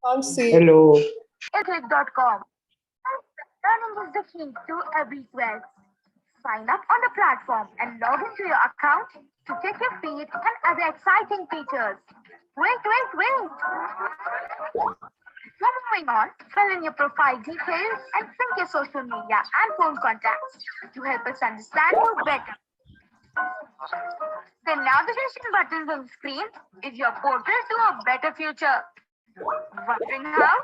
Can't see. Hello. Edit.com. Learning is the key to every quest. Sign up on the platform and log into your account to check your feed and other exciting features. Wait. Before moving on, fill in your profile details and sync your social media and phone contacts to help us understand you better. The navigation buttons on screen is your portal to a better future. Wondering how?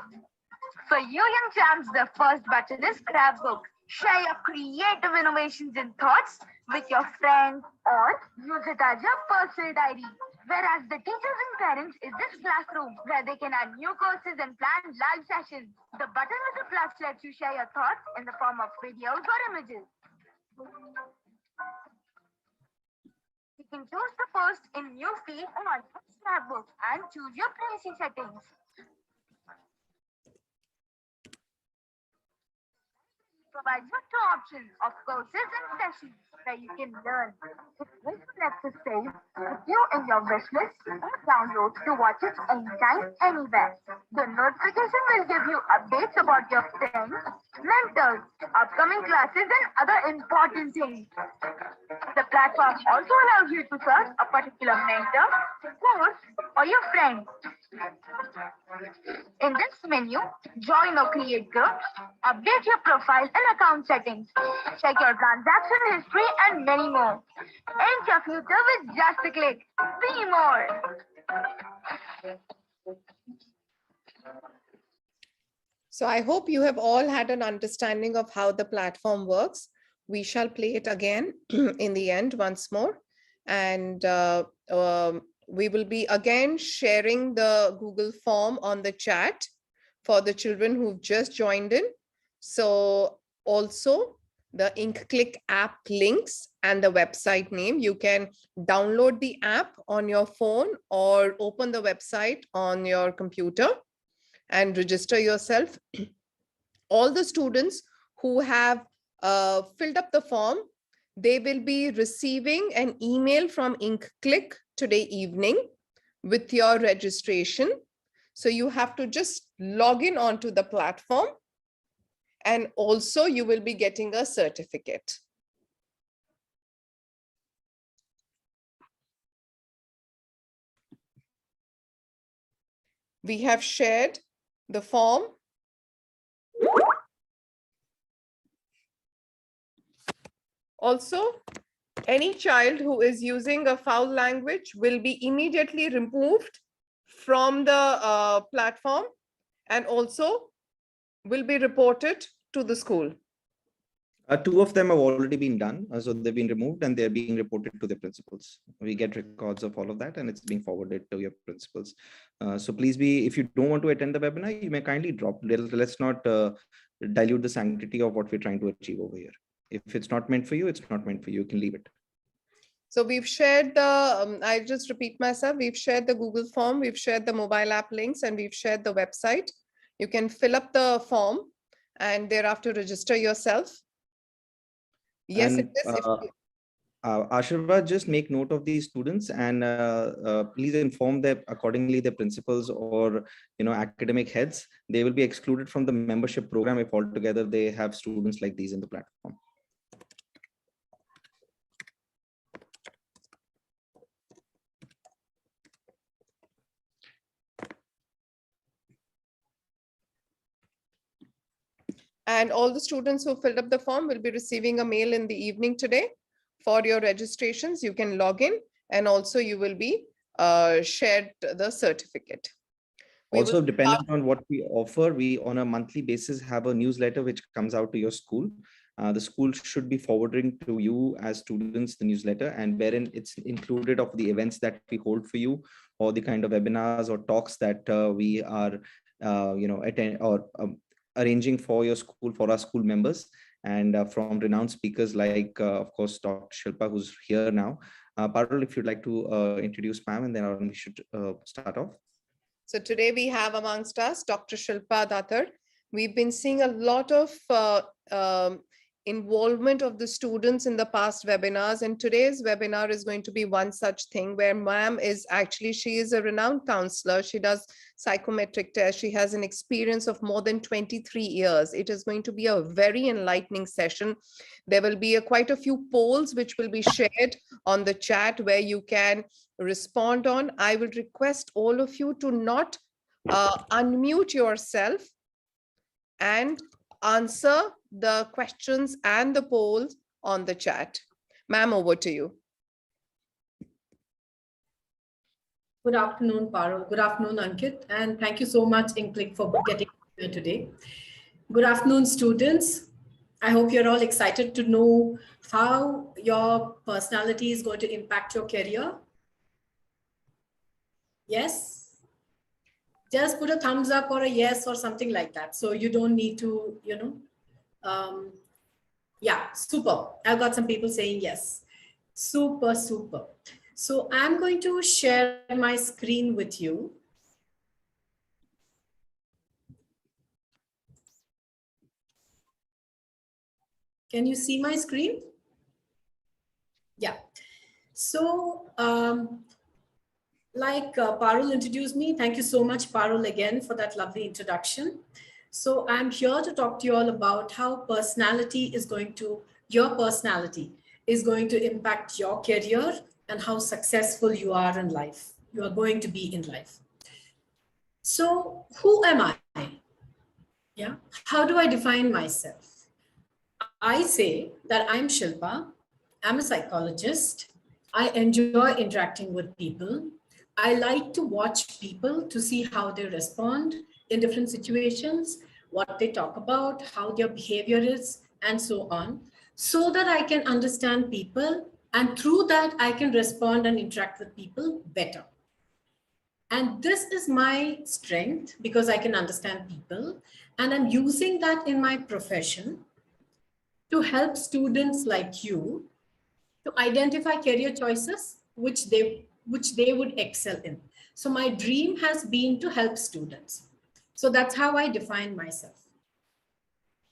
For you young champs, the first button is Scrapbook. Share your creative innovations and thoughts with your friends or use it as your personal diary. Whereas the teachers and parents is this classroom where they can add new courses and plan live sessions. The button with the plus lets you share your thoughts in the form of videos or images. You can choose the post in new feed on Scrapbook and choose your privacy settings. Provides you two options of courses and sessions where you can learn. It also lets us save with you in your wish list or downloads to watch it anytime, anywhere. The notification will give you updates about your friends, mentors, upcoming classes, and other important things. The platform also allows you to search a particular mentor, course, or your friend. In this menu, join or create groups, update your profile and account settings, check your transaction history, and many more. End your future with just a click. Be more. So I hope you have all had an understanding of how the platform works. We shall play it again in the end once more. And we will be again sharing the Google form on the chat for the children who've just joined in. So also the InkClick app links and the website name. You can download the app on your phone or open the website on your computer and register yourself. All the students who have filled up the form, they will be receiving an email from InkClick today evening with your registration. So you have to just log in onto the platform, and also you will be getting a certificate. We have shared the form. Also, any child who is using a foul language will be immediately removed from the platform and also will be reported to the school. Two of them have already been done. So they've been removed and they're being reported to the principals. We get records of all of that and it's being forwarded to your principals. So please be, if you don't want to attend the webinar, you may kindly drop. Let's not dilute the sanctity of what we're trying to achieve over here. If it's not meant for you, it's not meant for you. You can leave it. So we've shared the, I just repeat myself, we've shared the Google form, we've shared the mobile app links, and we've shared the website. You can fill up the form and thereafter register yourself. Yes, and, it is. Ashirvad, just make note of these students and please inform them accordingly, the principals or academic heads. They will be excluded from the membership program if altogether they have students like these in the platform. And all the students who filled up the form will be receiving a mail in the evening today for your registrations. You can log in and also you will be shared the certificate. Also, depending on what we offer, we on a monthly basis have a newsletter which comes out to your school. The school should be forwarding to you as students the newsletter, and wherein it's included of the events that we hold for you or the kind of webinars or talks that we are attend or arranging for your school, for our school members, and from renowned speakers like of course Dr. Shilpa, who's here now. Parul, if you'd like to introduce ma'am, and then we should start off. So today we have amongst us Dr. Shilpa Datar. We've been seeing a lot of involvement of the students in the past webinars, and today's webinar is going to be one such thing where ma'am is actually, she is a renowned counselor. She does psychometric tests. She has an experience of more than 23 years. It is going to be a very enlightening session. There will be quite a few polls which will be shared on the chat where you can respond on. I will request all of you to not unmute yourself and answer the questions and the polls on the chat. Ma'am, over to you. Good afternoon, Parul. Good afternoon, Ankit. And thank you so much, InClick, for getting here today. Good afternoon, students. I hope you're all excited to know how your personality is going to impact your career. Yes? Just put a thumbs up or a yes or something like that. So you don't need to, yeah, super. I've got some people saying yes. Super, super. So I'm going to share my screen with you. Can you see my screen? Yeah. So like Parul introduced me, thank you so much, Parul, again for that lovely introduction. So I'm here to talk to you all about how personality is going to, your personality is going to impact your career and how successful you are in life. You are going to be in life. So who am I? Yeah. How do I define myself? I say that I'm Shilpa. I'm a psychologist. I enjoy interacting with people. I like to watch people to see how they respond in different situations, what they talk about, how their behavior is, and so on, so that I can understand people. And through that, I can respond and interact with people better. And this is my strength because I can understand people. And I'm using that in my profession to help students like you to identify career choices which they would excel in. So my dream has been to help students. So that's how I define myself.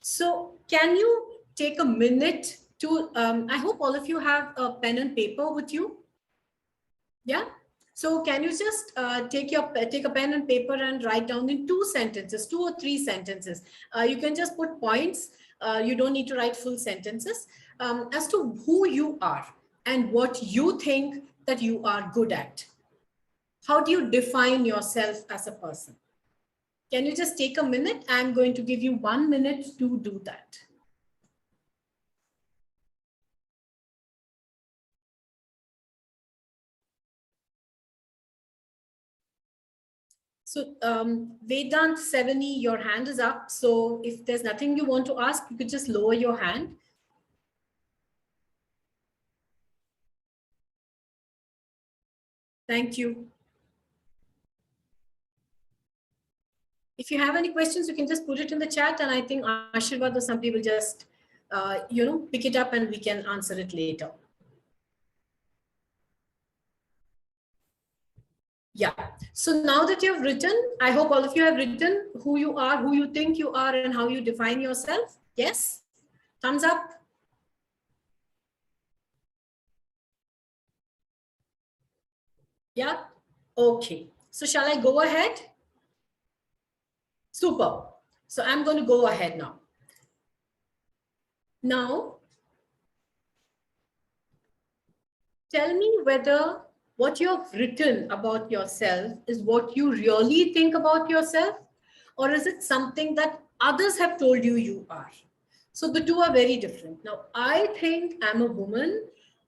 So can you take a minute to, I hope all of you have a pen and paper with you. Yeah. So can you just take a pen and paper and write down in 2 sentences, 2 or 3 sentences. You can just put points. You don't need to write full sentences as to who you are and what you think that you are good at. How do you define yourself as a person? Can you just take a minute? I'm going to give you 1 minute to do that. So Vedant Sevani, your hand is up. So if there's nothing you want to ask, you could just lower your hand. Thank you. If you have any questions, you can just put it in the chat. And I think Ashirvad or somebody will just, pick it up and we can answer it later. Yeah. So now that you have written, I hope all of you have written who you are, who you think you are, and how you define yourself. Yes? Thumbs up. Yeah? Okay. So shall I go ahead? Super. So I'm going to go ahead now. Now, tell me whether what you have written about yourself is what you really think about yourself, or is it something that others have told you you are? So the two are very different. Now, I think I'm a woman,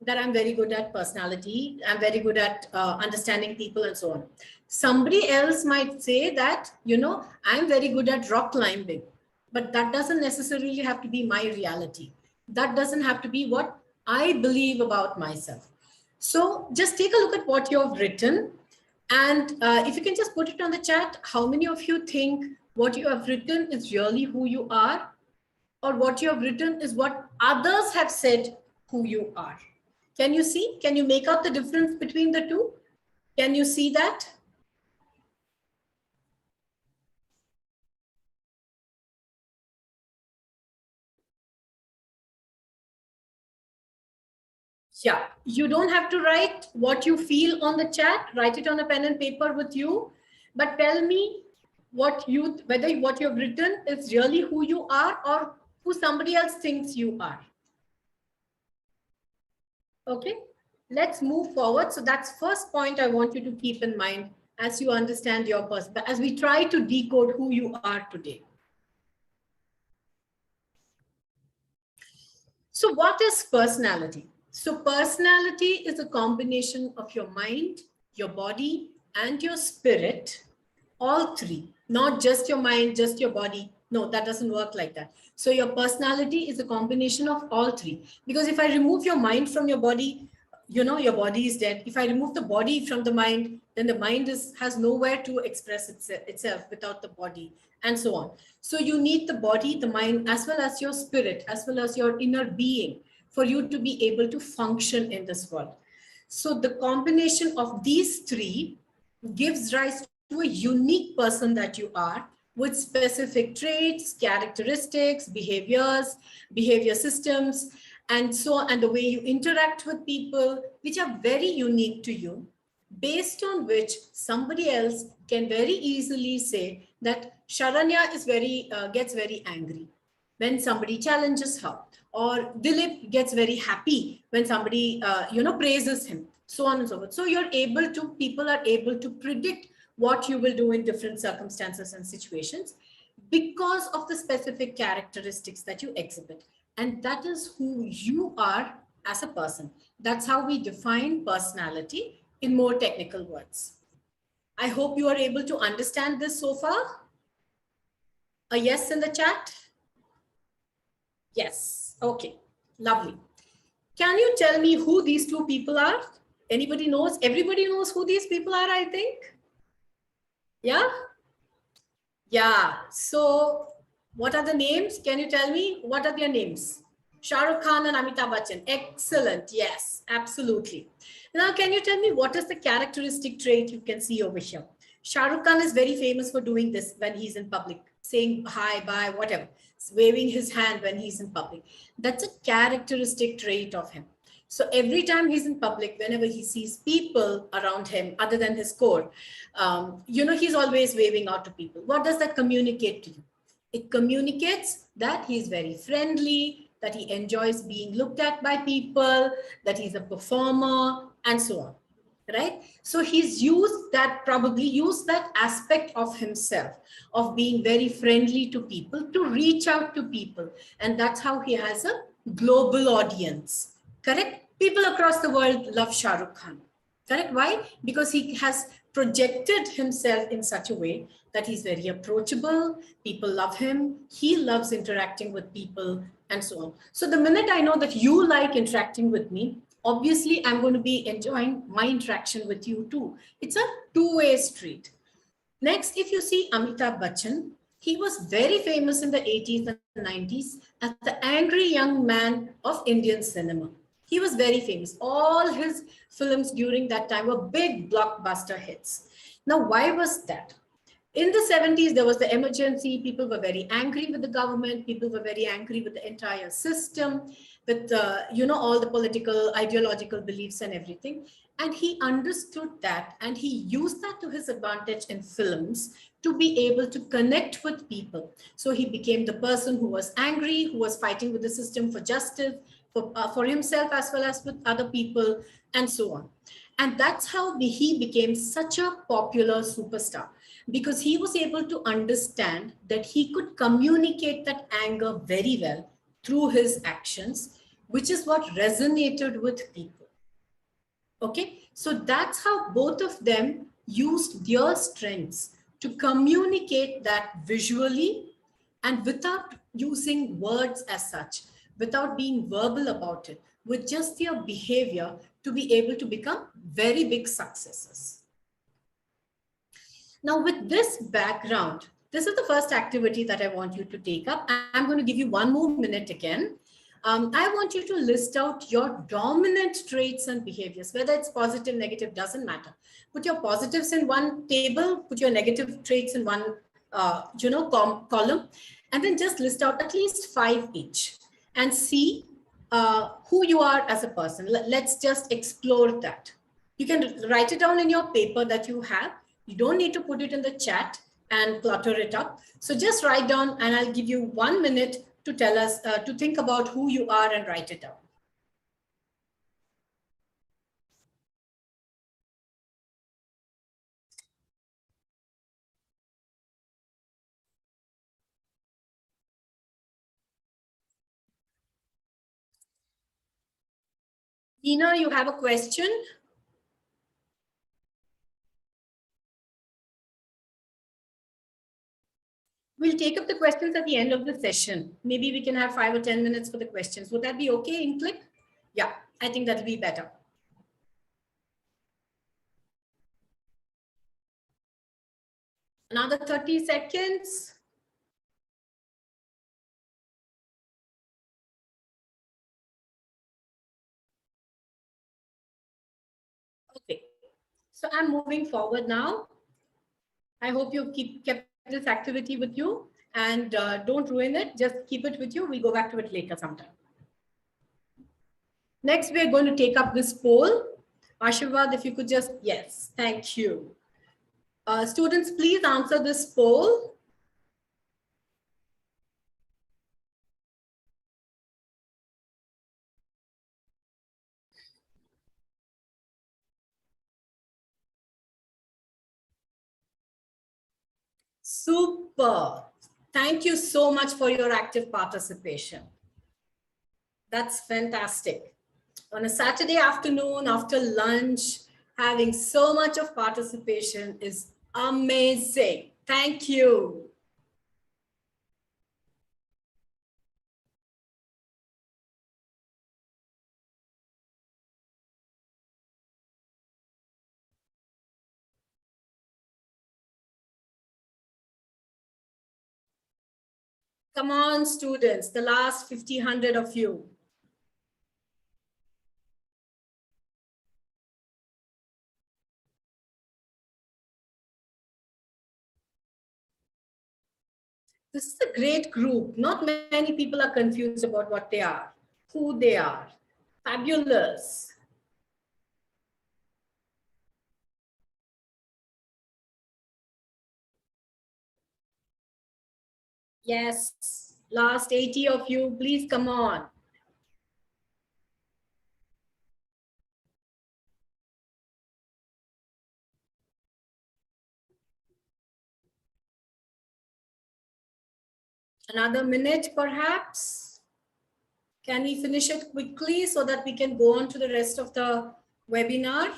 that I'm very good at personality. I'm very good at understanding people and so on. Somebody else might say that, I'm very good at rock climbing, but that doesn't necessarily have to be my reality. That doesn't have to be what I believe about myself. So just take a look at what you have written. And if you can just put it on the chat, how many of you think what you have written is really who you are? Or what you have written is what others have said who you are? Can you see? Can you make out the difference between the two? Can you see that? Yeah, you don't have to write what you feel on the chat, write it on a pen and paper with you, but tell me whether what you've written is really who you are or who somebody else thinks you are. Okay, let's move forward. So that's first point I want you to keep in mind as you understand your person, as we try to decode who you are today. So what is personality? So personality is a combination of your mind, your body, and your spirit, all three, not just your mind, just your body. No, that doesn't work like that. So your personality is a combination of all three. Because if I remove your mind from your body, you know, your body is dead. If I remove the body from the mind, then the mind has nowhere to express itself without the body, and so on. So you need the body, the mind, as well as your spirit, as well as your inner being for you to be able to function in this world. So the combination of these three gives rise to a unique person that you are, with specific traits, characteristics, behavior systems, and so on, and the way you interact with people, which are very unique to you, based on which somebody else can very easily say that Sharanya is gets very angry when somebody challenges her, or Dilip gets very happy when somebody praises him, so on and so forth. So people are able to predict what you will do in different circumstances and situations because of the specific characteristics that you exhibit. And that is who you are as a person. That's how we define personality in more technical words. I hope you are able to understand this so far. A yes in the chat? Yes. Okay. Lovely. Can you tell me who these two people are? Anybody knows? Everybody knows who these people are, I think. Yeah? Yeah. So what are the names? Can you tell me what are their names? Shah Rukh Khan and Amitabh Bachchan. Excellent. Yes, absolutely. Now, can you tell me what is the characteristic trait you can see over here? Shah Rukh Khan is very famous for doing this when he's in public, saying hi, bye, whatever, waving his hand when he's in public. That's a characteristic trait of him. So every time he's in public, whenever he sees people around him, other than his core, he's always waving out to people. What does that communicate to you? It communicates that he's very friendly, that he enjoys being looked at by people, that he's a performer, and so on, right? So he's probably used that aspect of himself, of being very friendly to people, to reach out to people. And that's how he has a global audience, correct? People across the world love Shah Rukh Khan, correct? Why? Because he has projected himself in such a way that he's very approachable, people love him, he loves interacting with people, and so on. So the minute I know that you like interacting with me, obviously I'm going to be enjoying my interaction with you too. It's a two-way street. Next, if you see Amitabh Bachchan, he was very famous in the 80s and 90s as the angry young man of Indian cinema. He was very famous. All his films during that time were big blockbuster hits. Now, why was that? In the 70s, there was the emergency. People were very angry with the government. People were very angry with the entire system, with all the political, ideological beliefs and everything. And he understood that, and he used that to his advantage in films to be able to connect with people. So he became the person who was angry, who was fighting with the system for justice, for himself as well as with other people, and so on. And that's how he became such a popular superstar, because he was able to understand that he could communicate that anger very well through his actions, which is what resonated with people. Okay, so that's how both of them used their strengths to communicate that visually and without using words as such, without being verbal about it, with just their behavior to be able to become very big successes. Now, with this background, this is the first activity that I want you to take up. I'm going to give you 1 more minute again. I want you to list out your dominant traits and behaviors, whether it's positive, negative, doesn't matter. Put your positives in one table, put your negative traits in one column, and then just list out at least 5 each and see who you are as a person. Let's just explore that. You can write it down in your paper that you have. You don't need to put it in the chat and clutter it up. So just write down, and I'll give you 1 minute to tell us, to think about who you are and write it down. Nina, you have a question? We'll take up the questions at the end of the session. Maybe we can have 5 or 10 minutes for the questions. Would that be okay in Click? Yeah, I think that'll be better. Another 30 seconds. Okay, so I'm moving forward now. I hope you kept this activity with you, and don't ruin it. Just keep it with you. We'll go back to it later sometime. Next, we're going to take up this poll. Ashirvad, if you could just, yes, thank you. Students, please answer this poll. Super. Thank you so much for your active participation. That's fantastic. On a Saturday afternoon after lunch, having so much of participation is amazing. Thank you. Come on, students, the last 50, 100 of you. This is a great group. Not many people are confused about what they are, who they are. Fabulous. Yes, last 80 of you, please come on. Another minute, perhaps. Can we finish it quickly so that we can go on to the rest of the webinar?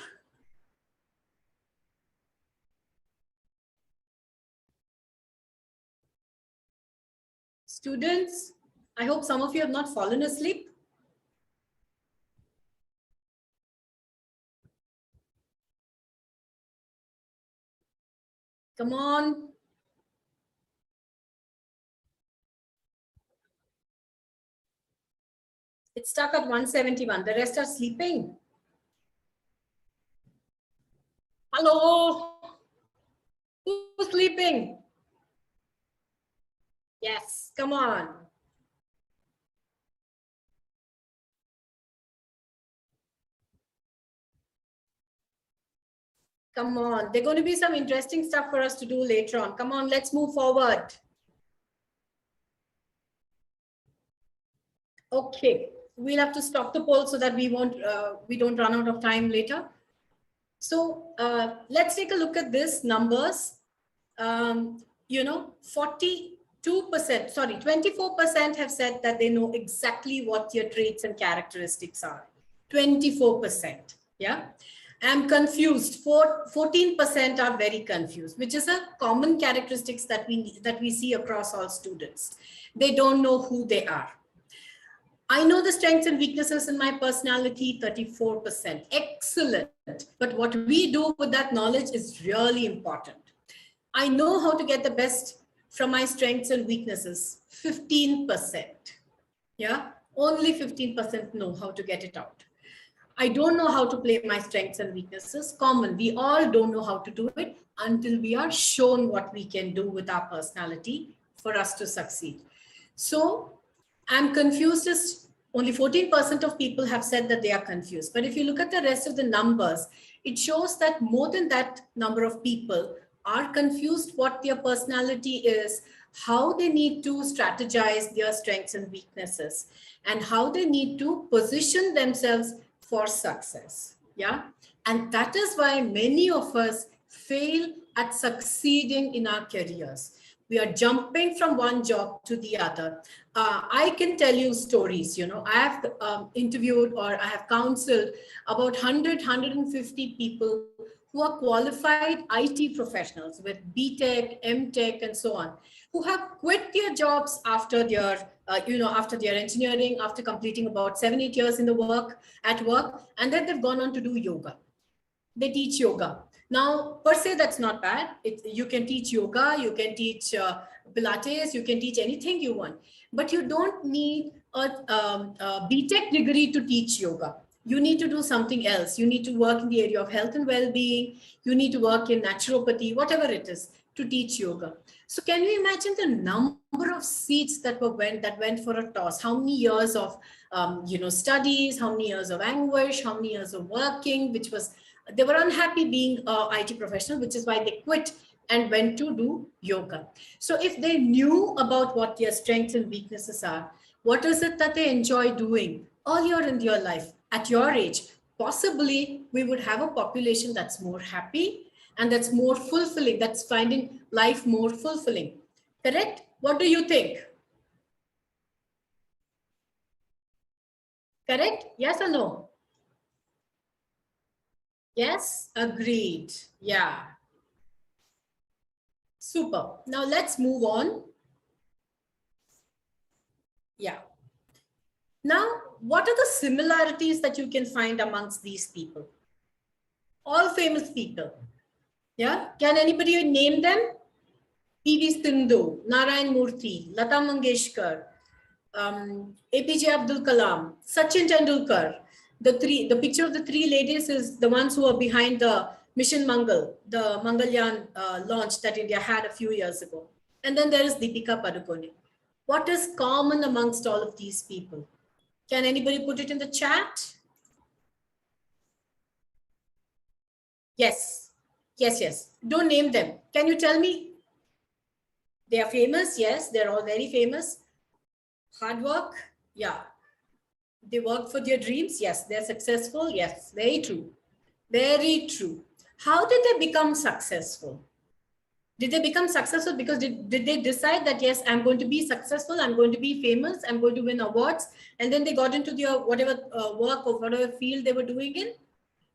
Students, I hope some of you have not fallen asleep. Come on. It's stuck at 171. The rest are sleeping. Hello? Who's sleeping? Yes, come on. Come on. There's going to be some interesting stuff for us to do later on. Come on, let's move forward. Okay, we'll have to stop the poll so that we don't run out of time later. So let's take a look at this numbers. 24% have said that they know exactly what your traits and characteristics are. 24%. Yeah. I'm confused. 14% are very confused, which is a common characteristics that we see across all students. They don't know who they are. I know the strengths and weaknesses in my personality, 34%. Excellent. But what we do with that knowledge is really important. I know how to get the best from my strengths and weaknesses, 15%. Yeah, only 15% know how to get it out. I don't know how to play my strengths and weaknesses, common. We all don't know how to do it until we are shown what we can do with our personality for us to succeed. So I'm confused as Only 14% of people have said that they are confused. But if you look at the rest of the numbers, it shows that more than that number of people are confused what their personality is, how they need to strategize their strengths and weaknesses, and how they need to position themselves for success. Yeah. And that is why many of us fail at succeeding in our careers. We are jumping from one job to the other. I can tell you stories. I have interviewed or I have counseled about 150 people who are qualified IT professionals with BTech, MTech, and so on, who have quit their jobs after their after their engineering, after completing about 7-8 years in the work, and then they've gone on to do yoga. They teach yoga. Now, per se, that's not bad. You can teach yoga, you can teach Pilates, you can teach anything you want, but you don't need a BTech degree to teach yoga. You need to do something else. You need to work in the area of health and well-being. You need to work in naturopathy, whatever it is, to teach yoga. So can you imagine the number of seats that went for a toss? How many years of studies? How many years of anguish? How many years of working? They were unhappy being an IT professional, which is why they quit and went to do yoga. So if they knew about what their strengths and weaknesses are, what is it that they enjoy doing earlier in their life, at your age, possibly we would have a population that's more happy and that's more fulfilling, that's finding life more fulfilling. Correct? What do you think? Correct? Yes or no? Yes, agreed. Yeah. Super. Now let's move on. Yeah. Now, what are the similarities that you can find amongst these people? All famous people. Yeah. Can anybody name them? P.V. Sindhu, Narayan Murthy, Lata Mangeshkar, APJ Abdul Kalam, Sachin Tendulkar. The picture of the three ladies is the ones who are behind the Mission Mangal, the Mangalyaan launch that India had a few years ago. And then there is Deepika Padukone. What is common amongst all of these people? Can anybody put it in the chat? Yes. Yes, yes. Don't name them. Can you tell me? They are famous. Yes, they're all very famous. Hard work. Yeah. They work for their dreams. Yes. They're successful. Yes. Very true. Very true. How did they become successful? Did they become successful because did they decide that, yes, I'm going to be successful, I'm going to be famous, I'm going to win awards, and then they got into their whatever work or whatever field they were doing in?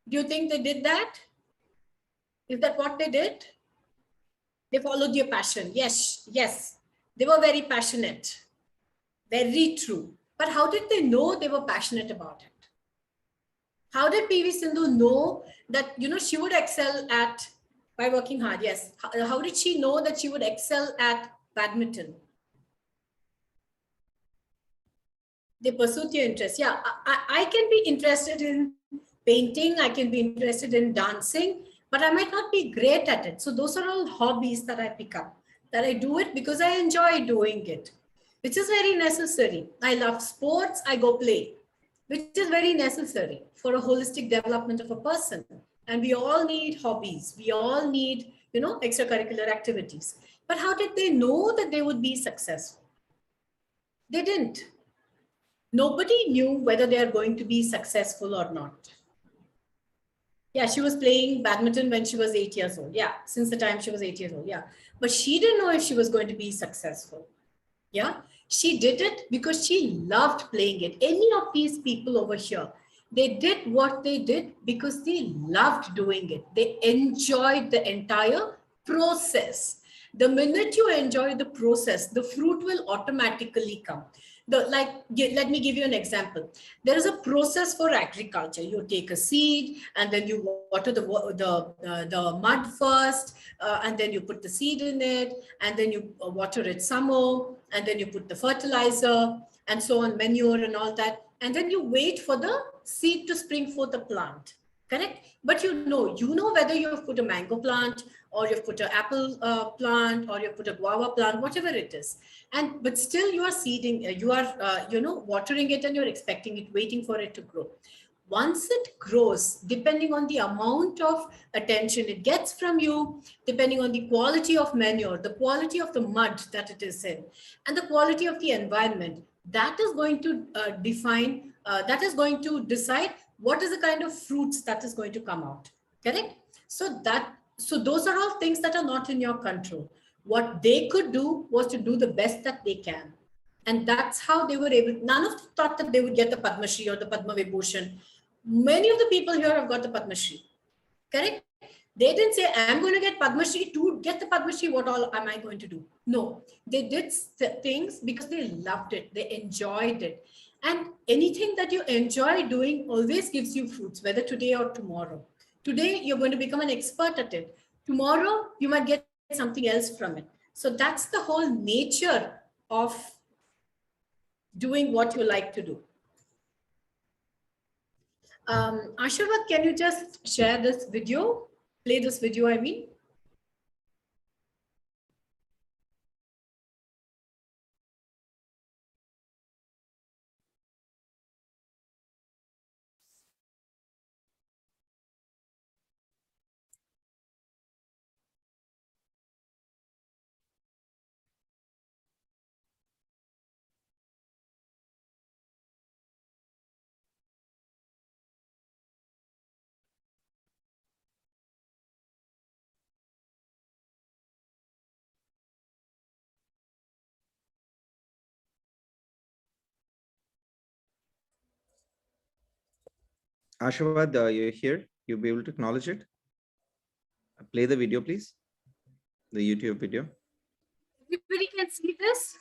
Do you think they did that? Is that what they did? They followed their passion. Yes, yes. They were very passionate. Very true. But how did they know they were passionate about it? How did P.V. Sindhu know that, she would excel at, by working hard? Yes. How did she know that she would excel at badminton? They pursued their interest. Yeah, I can be interested in painting. I can be interested in dancing, but I might not be great at it. So those are all hobbies that I pick up, that I do it because I enjoy doing it, which is very necessary. I love sports. I go play, which is very necessary for a holistic development of a person. And we all need hobbies. We all need, extracurricular activities. But how did they know that they would be successful? They didn't. Nobody knew whether they are going to be successful or not. Yeah, she was playing badminton when she was 8 years old. Yeah, since the time she was 8 years old. Yeah, but she didn't know if she was going to be successful. Yeah, she did it because she loved playing it. Any of these people over here, they did what they did because they loved doing it. They enjoyed the entire process. The minute you enjoy the process, the fruit will automatically come. Let me give you an example. There is a process for agriculture. You take a seed and then you water the mud first, and then you put the seed in it, and then you water it some more, and then you put the fertilizer and so on, manure and all that. And then you wait for the seed to spring forth a plant. correct? But you know whether you've put a mango plant or you've put an apple plant or you've put a guava plant, whatever it is. And but still you are seeding, you are watering it, and you're expecting it, waiting for it to grow. Once it grows, depending on the amount of attention it gets from you, depending on the quality of manure, the quality of the mud that it is in, and the quality of the environment, that is going to that is going to decide what is the kind of fruits that is going to come out. Correct? So those are all things that are not in your control. What they could do was to do the best that they can. And that's how they were able. None of them thought that they would get the Padma Shri or the Padma Vibhushan. Many of the people here have got the Padma Shri. Correct? They didn't say, I'm going to get Padma Shri. To get the Padma Shri, what all am I going to do? No, they did things because they loved it. They enjoyed it. And anything that you enjoy doing always gives you fruits, whether today or tomorrow. Today, you're going to become an expert at it. Tomorrow, you might get something else from it. So that's the whole nature of doing what you like to do. Ashirvad, can you just share this video? Play this video, I mean. Ashwad, you're here. You'll be able to acknowledge it. Play the video, please. The YouTube video. Everybody can see this?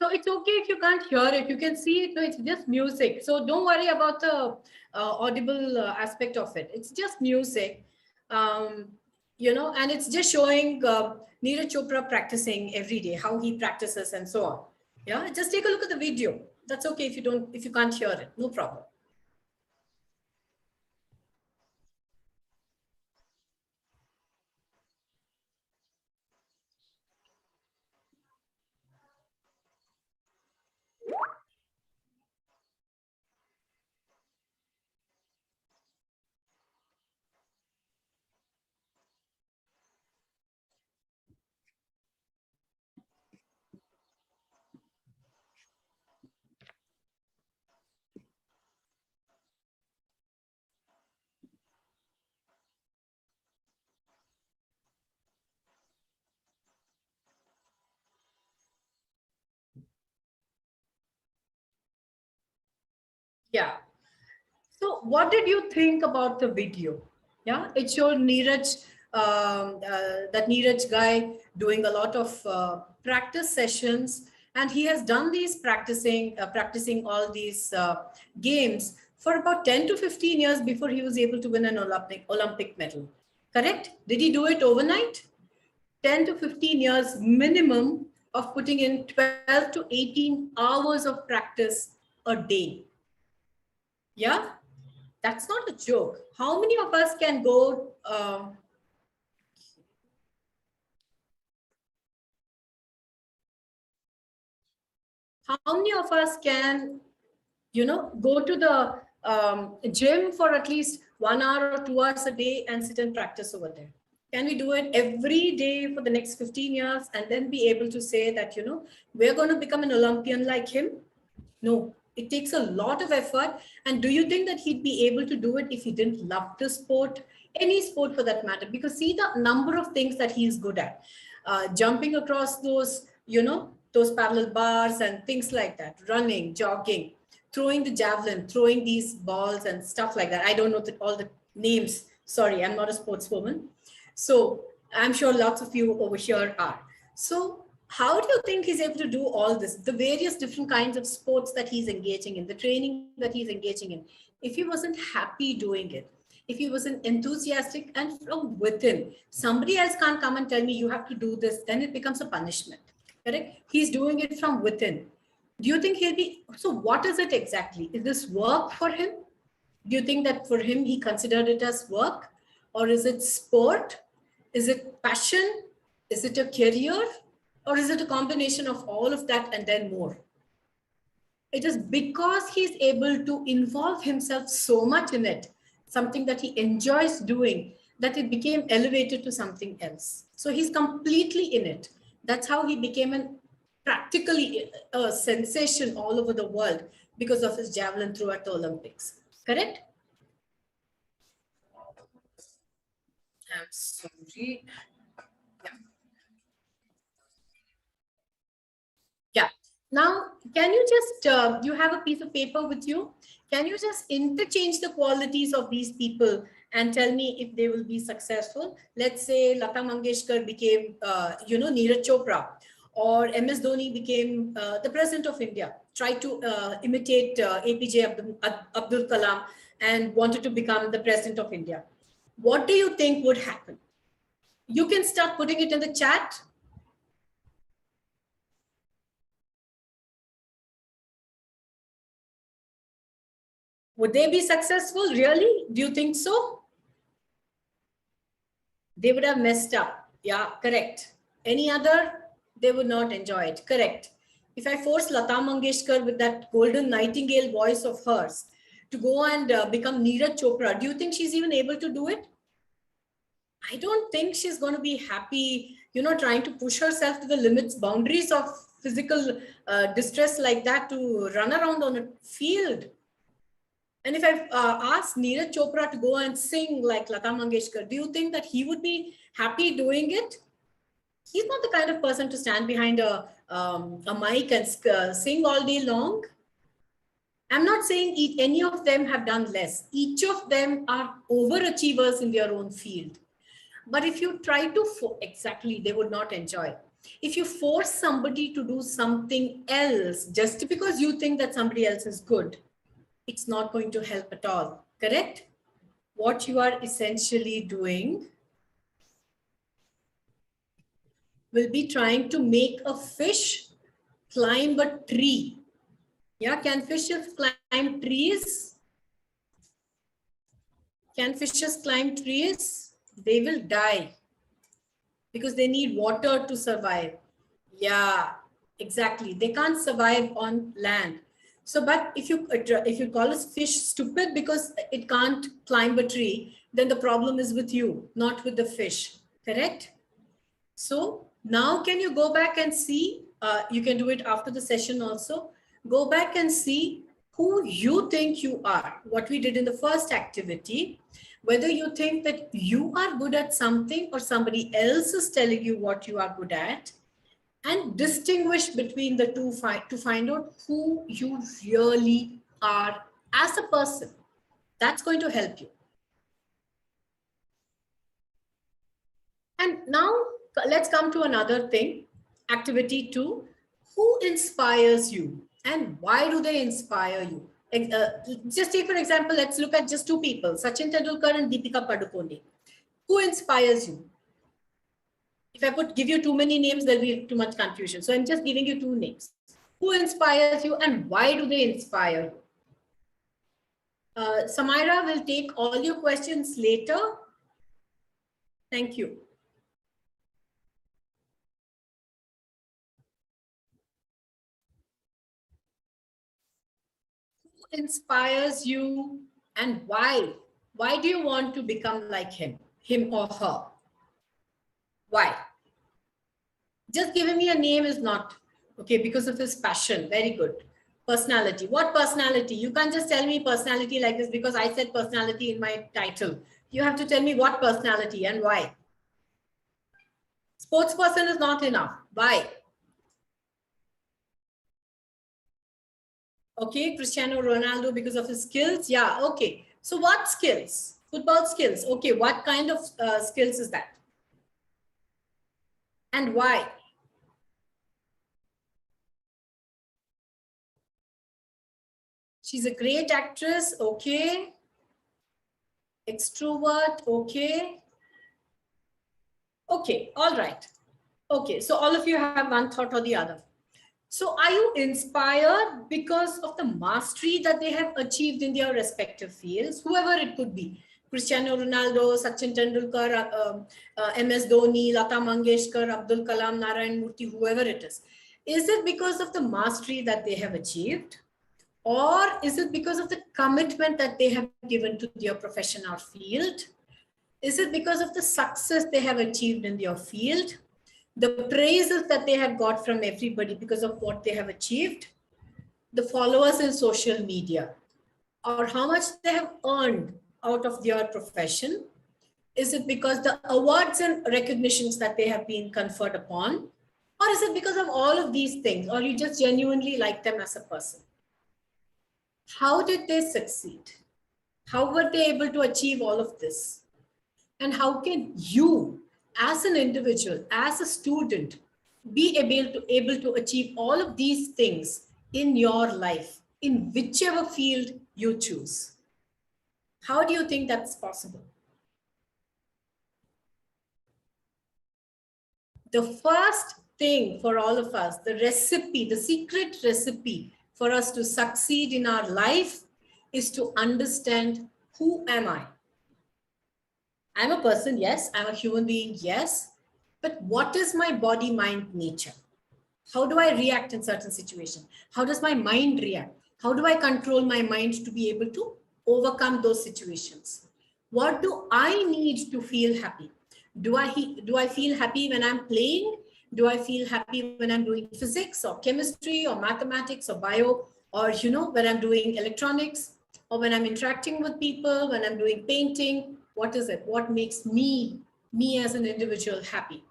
So it's okay if you can't hear it. You can see it. No, it's just music. So don't worry about the audible aspect of it. It's just music, and it's just showing Neeraj Chopra practicing every day, how he practices and so on. Yeah, just take a look at the video. That's okay if you can't hear it. No problem. Yeah. So what did you think about the video? Yeah, it showed Neeraj that Neeraj guy doing a lot of practice sessions, and he has done these practicing all these games for about 10 to 15 years before he was able to win an Olympic medal. Correct? Did he do it overnight? 10 to 15 years minimum of putting in 12 to 18 hours of practice a day. Yeah, that's not a joke. How many of us can go how many of us can, go to the gym for at least 1 hour or 2 hours a day and sit and practice over there? Can we do it every day for the next 15 years and then be able to say that, we're going to become an Olympian like him? No, it takes a lot of effort. And do you think that he'd be able to do it if he didn't love the sport? Any sport for that matter, because see the number of things that he's good at. Jumping across those, those parallel bars and things like that, running, jogging, throwing the javelin, throwing these balls and stuff like that. I don't know all the names. Sorry, I'm not a sportswoman. So I'm sure lots of you over here are. So how do you think he's able to do all this? The various different kinds of sports that he's engaging in, the training that he's engaging in. If he wasn't happy doing it, if he wasn't enthusiastic and from within, somebody else can't come and tell me you have to do this, then it becomes a punishment. Correct? He's doing it from within. Do you think he'll be, so what is it exactly? Is this work for him? Do you think that for him, he considered it as work? Or is it sport? Is it passion? Is it a career? Or is it a combination of all of that and then more? It is because he's able to involve himself so much in it, something that he enjoys doing, that it became elevated to something else. So he's completely in it. That's how he became practically a sensation all over the world because of his javelin throw at the Olympics. Correct? I'm sorry. Yeah. Now, can you just, you have a piece of paper with you? Can you just interchange the qualities of these people and tell me if they will be successful? Let's say Lata Mangeshkar became, Neeraj Chopra, or MS Dhoni became the president of India, tried to imitate APJ Abdul Kalam and wanted to become the president of India. What do you think would happen? You can start putting it in the chat. Would they be successful? Really? Do you think so? They would have messed up. Yeah, correct. Any other? They would not enjoy it. Correct. If I force Lata Mangeshkar with that golden nightingale voice of hers to go and become Neeraj Chopra, do you think she's even able to do it? I don't think she's going to be happy, trying to push herself to the limits, boundaries of physical distress like that to run around on a field. And if I asked Neeraj Chopra to go and sing like Lata Mangeshkar, do you think that he would be happy doing it? He's not the kind of person to stand behind a mic and sing all day long. I'm not saying any of them have done less. Each of them are overachievers in their own field. But if you try to, exactly, they would not enjoy. If you force somebody to do something else, just because you think that somebody else is good, it's not going to help at all. Correct? What you are essentially doing will be trying to make a fish climb a tree. Yeah, can fishes climb trees? Can fishes climb trees? They will die because they need water to survive. Yeah, exactly. They can't survive on land. So, but if you call a fish stupid because it can't climb a tree, then the problem is with you, not with the fish. Correct? So now can you go back and see, you can do it after the session also, go back and see who you think you are, what we did in the first activity, whether you think that you are good at something or somebody else is telling you what you are good at, and distinguish between the two to find out who you really are as a person. That's going to help you. And now let's come to another thing. Activity 2. Who inspires you and why do they inspire you? Just take for example, let's look at just two people, Sachin Tendulkar and Deepika Padukone. Who inspires you? If I give you too many names, there'll be too much confusion. So I'm just giving you two names. Who inspires you and why do they inspire you? Samira will take all your questions later. Thank you. Who inspires you and why? Why do you want to become like him or her? Why? Just giving me a name is not okay because of his passion. Very good. Personality. What personality? You can't just tell me personality like this because I said personality in my title. You have to tell me what personality and why. Sports person is not enough. Why? Okay, Cristiano Ronaldo because of his skills. Yeah, okay. So what skills? Football skills. Okay, what kind of skills is that? And why? She's a great actress. Okay. Extrovert. Okay. Okay, all right. Okay, so all of you have one thought or the other. So are you inspired because of the mastery that they have achieved in their respective fields, whoever it could be? Cristiano Ronaldo, Sachin Tendulkar, MS Dhoni, Lata Mangeshkar, Abdul Kalam, Narayan Murthy, whoever it is. Is it because of the mastery that they have achieved? Or is it because of the commitment that they have given to their profession or field? Is it because of the success they have achieved in their field? The praises that they have got from everybody because of what they have achieved? The followers in social media? Or how much they have earned out of their profession? Is it because the awards and recognitions that they have been conferred upon? Or is it because of all of these things? Or you just genuinely like them as a person? How did they succeed? How were they able to achieve all of this? And how can you, as an individual, as a student, be able to achieve all of these things in your life, in whichever field you choose? How do you think that's possible? The first thing for all of us, the recipe, the secret recipe for us to succeed in our life is to understand, who am I? I'm a person, yes. I'm a human being, yes. But what is my body, mind, nature? How do I react in certain situations? How does my mind react? How do I control my mind to be able to overcome those situations? What do I need to feel happy? Do I feel happy when I'm playing? Do I feel happy when I'm doing physics or chemistry or mathematics or bio, or when I'm doing electronics, or when I'm interacting with people, when I'm doing painting? What is it? What makes me as an individual happy?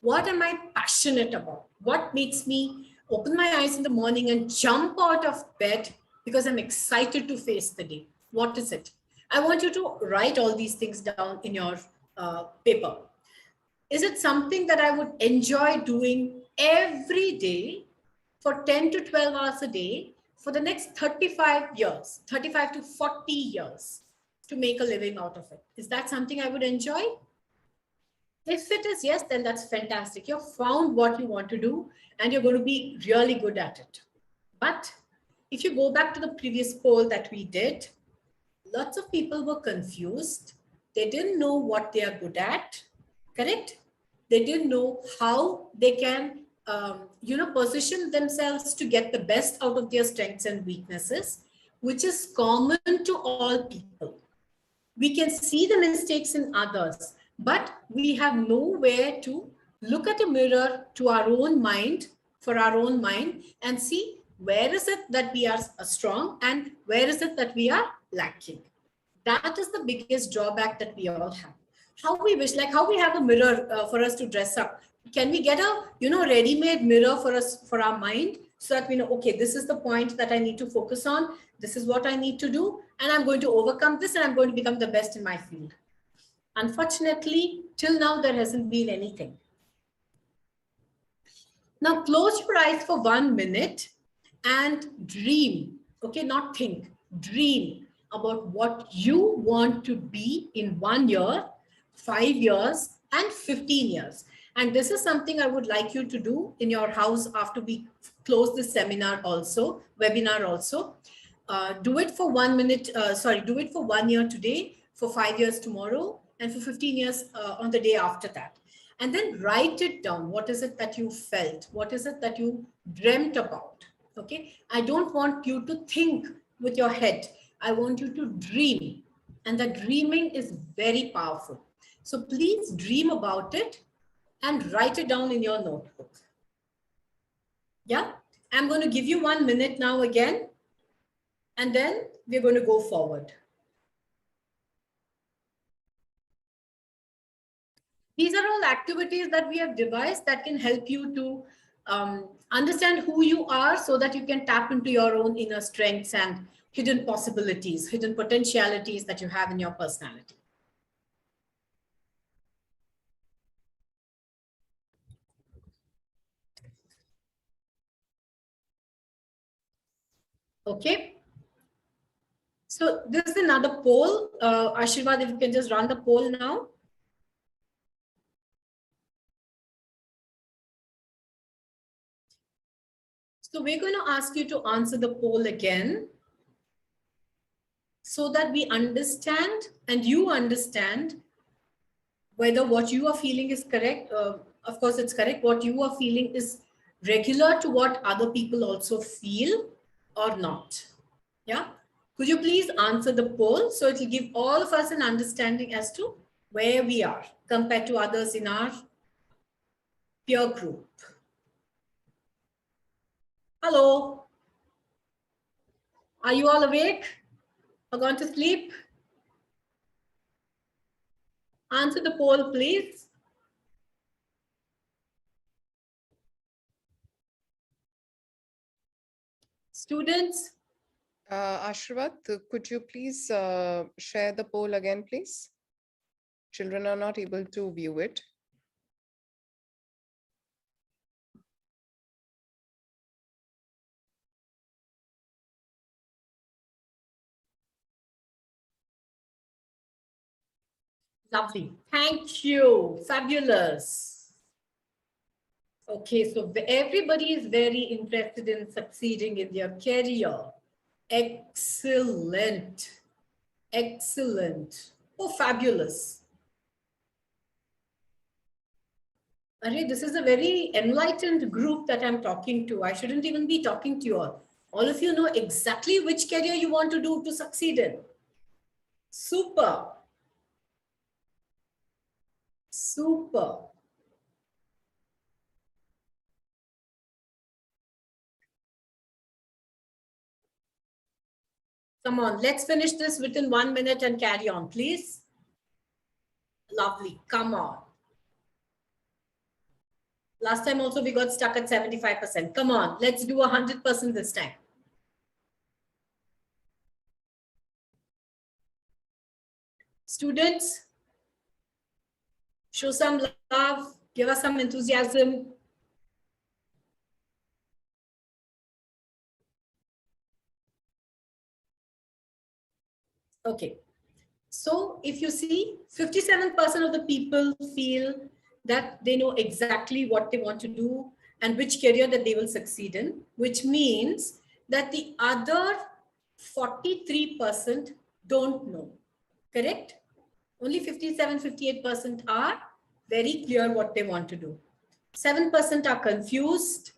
What am I passionate about? What makes me open my eyes in the morning and jump out of bed because I'm excited to face the day? What is it? I want you to write all these things down in your paper. Is it something that I would enjoy doing every day for 10 to 12 hours a day for the next 35 years, 35 to 40 years to make a living out of it? Is that something I would enjoy? If it is yes, then that's fantastic. You've found what you want to do and you're going to be really good at it. But if you go back to the previous poll that we did, lots of people were confused. They didn't know what they are good at, correct? They didn't know how they can, position themselves to get the best out of their strengths and weaknesses, which is common to all people. We can see the mistakes in others, but we have nowhere to look at a mirror to our own mind, for our own mind, and see where is it that we are strong and where is it that we are lacking. That is the biggest drawback that we all have. How we wish, like how we have a mirror for us to dress up. Can we get a ready-made mirror for us, for our mind, so that we know, okay, this is the point that I need to focus on. This is what I need to do. And I'm going to overcome this and I'm going to become the best in my field. Unfortunately, till now, there hasn't been anything. Now, close your eyes for 1 minute and dream, okay, not think, dream about what you want to be in 1 year, 5 years, and 15 years. And this is something I would like you to do in your house after we close this seminar also, webinar also. Do it for 1 minute, do it for 1 year today, for 5 years tomorrow, and for 15 years on the day after that. And then write it down. What is it that you felt? What is it that you dreamt about? Okay. I don't want you to think with your head. I want you to dream. And the dreaming is very powerful. So please dream about it and write it down in your notebook. Yeah. I'm going to give you 1 minute now again. And then we're going to go forward. These are all activities that we have devised that can help you to understand who you are so that you can tap into your own inner strengths and hidden possibilities, hidden potentialities that you have in your personality. Okay. So this is another poll. Ashirvad, if you can just run the poll now. So we're going to ask you to answer the poll again so that we understand and you understand whether what you are feeling is correct. Of course, it's correct. What you are feeling is regular to what other people also feel or not. Yeah. Could you please answer the poll? So it will give all of us an understanding as to where we are compared to others in our peer group. Hello. Are you all awake or gone to sleep? Answer the poll, please. Students. Ashirvad, could you please share the poll again, please? Children are not able to view it. Lovely. Thank you. Fabulous. Okay, so everybody is very interested in succeeding in their career. Excellent. Excellent. Oh, fabulous. Array, this is a very enlightened group that I'm talking to. I shouldn't even be talking to you all. All of you know exactly which career you want to do to succeed in. Super. Super. Come on, let's finish this within 1 minute and carry on, please. Lovely. Come on. Last time also we got stuck at 75%. Come on, let's do 100% this time. Students, show some love, give us some enthusiasm. Okay. So if you see, 57% of the people feel that they know exactly what they want to do and which career that they will succeed in, which means that the other 43% don't know. Correct? Only 57, 58% are very clear what they want to do. 7% are confused.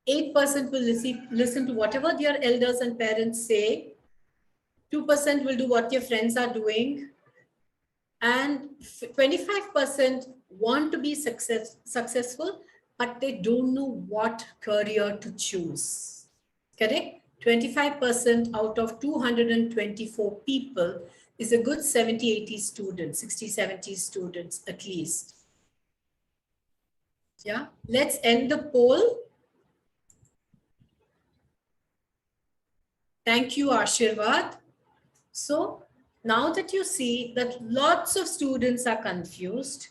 8% will listen to whatever their elders and parents say. 2% will do what their friends are doing. And 25% want to be successful, but they don't know what career to choose. Correct? 25% out of 224 people is a good 70, 80 students, 60, 70 students at least. Yeah, let's end the poll. Thank you, Ashirvad. So now that you see that lots of students are confused,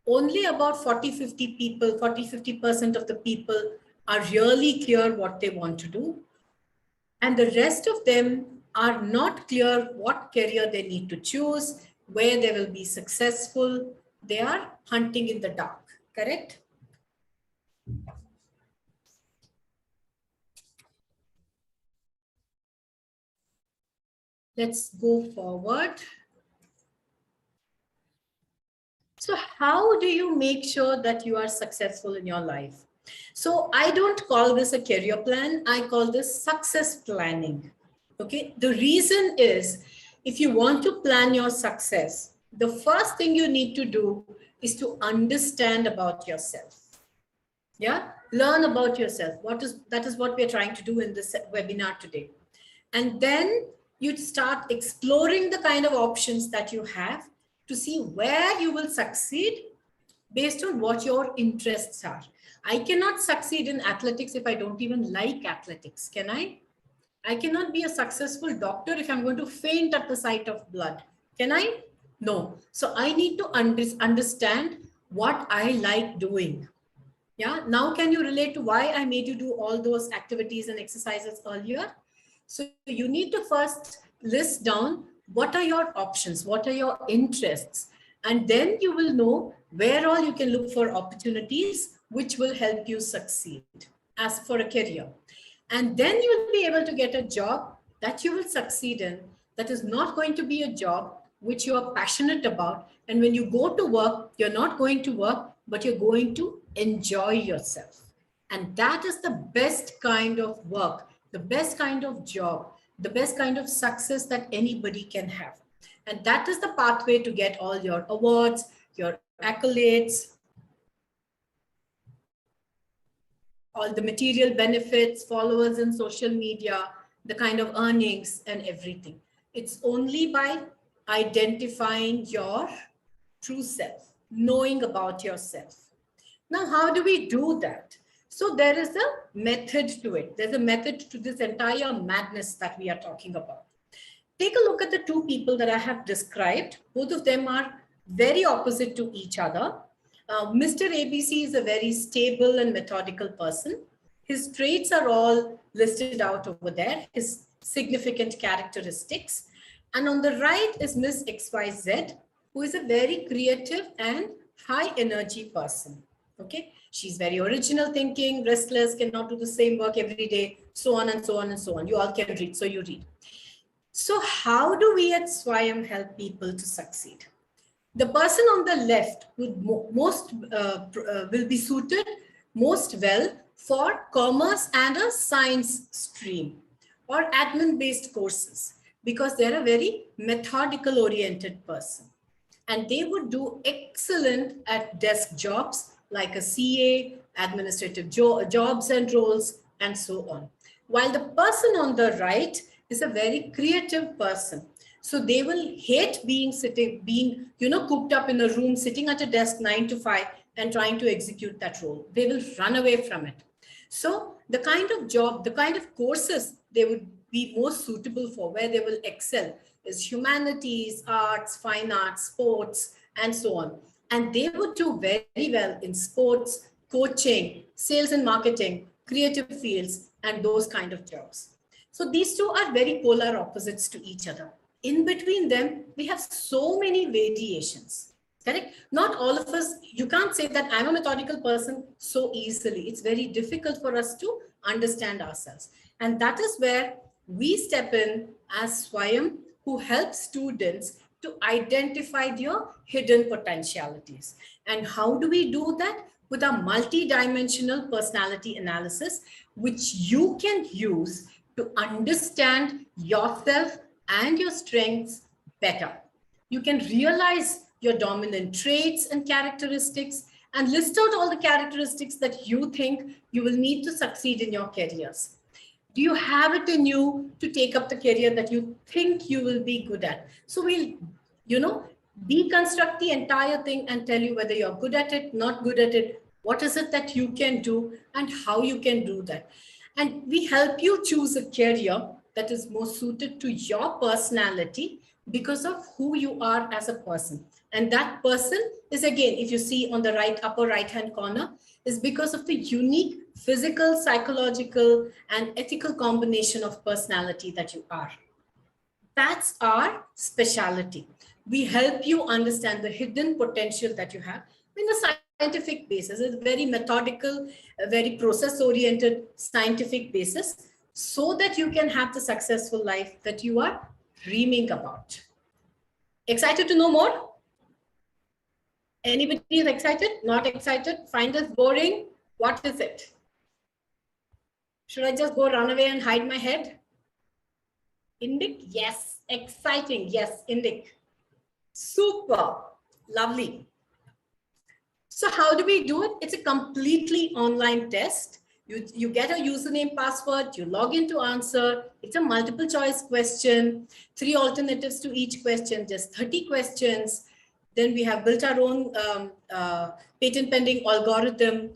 only about 40-50 people, 40-50% of the people are really clear what they want to do. And the rest of them are not clear what career they need to choose, where they will be successful. They are hunting in the dark, correct? Let's go forward. So how do you make sure that you are successful in your life? So I don't call this a career plan. I call this success planning. Okay. The reason is, if you want to plan your success, the first thing you need to do is to understand about yourself. Yeah. Learn about yourself. That is what we're trying to do in this webinar today. And then you start exploring the kind of options that you have to see where you will succeed based on what your interests are. I cannot succeed in athletics if I don't even like athletics, can I? I cannot be a successful doctor if I'm going to faint at the sight of blood. Can I? No. So I need to understand what I like doing. Yeah. Now, can you relate to why I made you do all those activities and exercises earlier? So you need to first list down what are your options, what are your interests, and then you will know where all you can look for opportunities which will help you succeed as for a career. And then you will be able to get a job that you will succeed in, that is not going to be a job which you are passionate about. And when you go to work, you're not going to work, but you're going to enjoy yourself. And that is the best kind of work, the best kind of job, the best kind of success that anybody can have. And that is the pathway to get all your awards, your accolades, all the material benefits, followers in social media, the kind of earnings and everything. It's only by identifying your true self, knowing about yourself. Now, how do we do that? So there is a method to it. There's a method to this entire madness that we are talking about. Take a look at the two people that I have described. Both of them are very opposite to each other. Mr. ABC is a very stable and methodical person. His traits are all listed out over there, his significant characteristics. And on the right is Miss XYZ, who is a very creative and high energy person. Okay, she's very original thinking, restless, cannot do the same work every day, so on and so on and so on. You all can read, so you read. So how do we at Swayam help people to succeed? The person on the left would will be suited most well for commerce and a science stream or admin-based courses, because they're a very methodical oriented person. And they would do excellent at desk jobs like a CA, administrative jobs and roles, and so on. While the person on the right is a very creative person. So they will hate being cooped up in a room, sitting at a desk 9 to 5 and trying to execute that role. They will run away from it. So the kind of job, the kind of courses they would be most suitable for, where they will excel, is humanities, arts, fine arts, sports, and so on. And they would do very well in sports, coaching, sales and marketing, creative fields, and those kind of jobs. So these two are very polar opposites to each other. In between them, we have so many variations, correct? Not all of us, you can't say that I'm a methodical person so easily. It's very difficult for us to understand ourselves. And that is where we step in as Swayam, who helps students to identify their hidden potentialities. And how do we do that? With a multi-dimensional personality analysis, which you can use to understand yourself and your strengths better. You can realize your dominant traits and characteristics and list out all the characteristics that you think you will need to succeed in your careers. Do you have it in you to take up the career that you think you will be good at? So we'll, deconstruct the entire thing and tell you whether you're good at it, not good at it, what is it that you can do and how you can do that. And we help you choose a career that is more suited to your personality because of who you are as a person. And that person is, again, if you see on the right, upper right-hand corner, is because of the unique physical, psychological, and ethical combination of personality that you are. That's our specialty. We help you understand the hidden potential that you have in a scientific basis. It's very methodical, a very process-oriented scientific basis, so that you can have the successful life that you are dreaming about. Excited to know more? Anybody is excited? Not excited? Find this boring? What is it? Should I just go run away and hide my head? Indic? Yes. Exciting. Yes, Indic. Super. Lovely. So how do we do it? It's a completely online test. You get a username, password, you log in to answer. It's a multiple choice question, 3 alternatives to each question, just 30 questions. Then we have built our own patent pending algorithm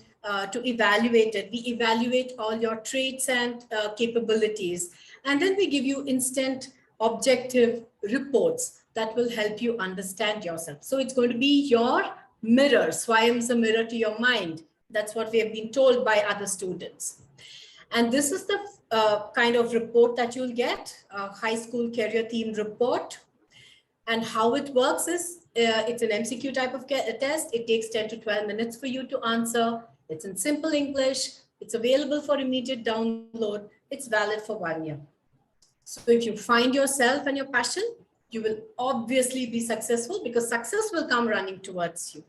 to evaluate it. We evaluate all your traits and capabilities. And then we give you instant objective reports that will help you understand yourself. So it's going to be your mirror. Swayam's a mirror to your mind. That's what we have been told by other students. And this is the kind of report that you'll get, a high school career themed report. And how it works is, it's an MCQ type of test. It takes 10 to 12 minutes for you to answer. It's in simple English. It's available for immediate download. It's valid for 1 year. So if you find yourself and your passion, you will obviously be successful, because success will come running towards you.